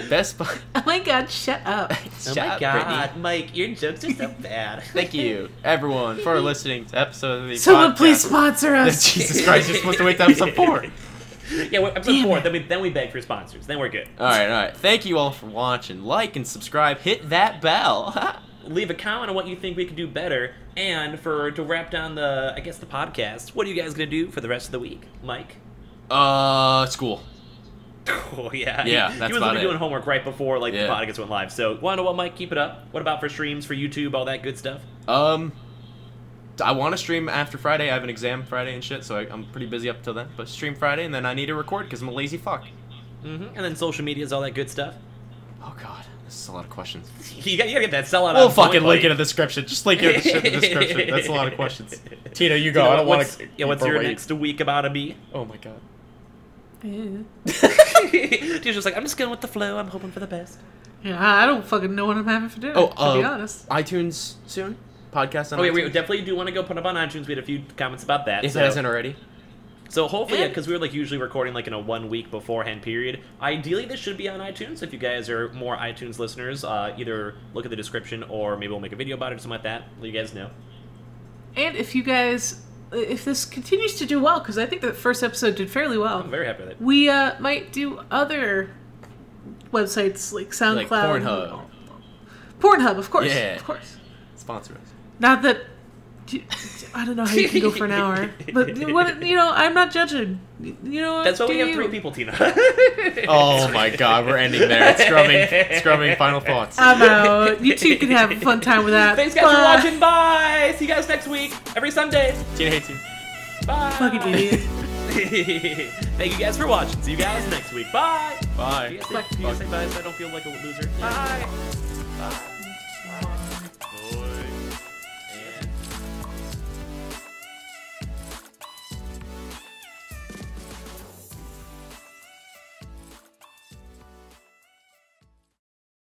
Best Buy. Oh my god, shut up. Oh my god, Mike, your jokes are so bad. Thank you, everyone, for listening to episode of the Someone podcast. please sponsor us. Jesus Christ, you're supposed to wait to episode 4. Yeah, episode 4, then we beg for sponsors. Then we're good. All right. Thank you all for watching. Like and subscribe. Hit that bell. Leave a comment on what you think we could do better. And to wrap down the podcast, what are you guys going to do for the rest of the week? Mike? School. Oh, yeah. Yeah, he that's was about it. doing homework right before the Yeah. podcast went live. So, want to know what, Mike? Keep it up. What about for streams, for YouTube, all that good stuff? I want to stream after Friday. I have an exam Friday and shit, so I'm pretty busy up till then. But stream Friday, and then I need to record because I'm a lazy fuck. And then social medias, all that good stuff. Oh god, this is a lot of questions. You gotta get that sellout. We'll on fucking point, link Mike. in the description. Just link it in the description. That's a lot of questions. Tina, you go. I don't want to. Yeah, what's your next week about to be? Oh my god. She's just like, I'm just going with the flow. I'm hoping for the best. Yeah, I don't fucking know what I'm having for dinner, to be honest. iTunes soon? Podcast on Oh, yeah, iTunes? we definitely do want to go put up on iTunes. We had a few comments about that. If it hasn't already. So hopefully, yeah, because we were usually recording in a 1 week beforehand period. Ideally, this should be on iTunes. If you guys are more iTunes listeners, either look at the description or maybe we'll make a video about it or something like that. Let you guys know. And if you guys, if this continues to do well, because I think the first episode did fairly well. I'm very happy with it. We might do other websites like SoundCloud. Like Pornhub. Pornhub, of course. Yeah. Of course. Sponsor us. Not that... I don't know how you can go for an hour. But, I'm not judging. That's why we have 3 people, Tina. Oh my god, we're ending there. It's scrubbing final thoughts. I'm out. You two can have a fun time with that. Thanks, guys, for watching. Bye. See you guys next week. Every Sunday. Tina hates you. Bye. Fucking idiot. Thank you guys for watching. See you guys next week. Bye. Bye. Do you guys say bye so I don't feel like a loser? Bye. Bye.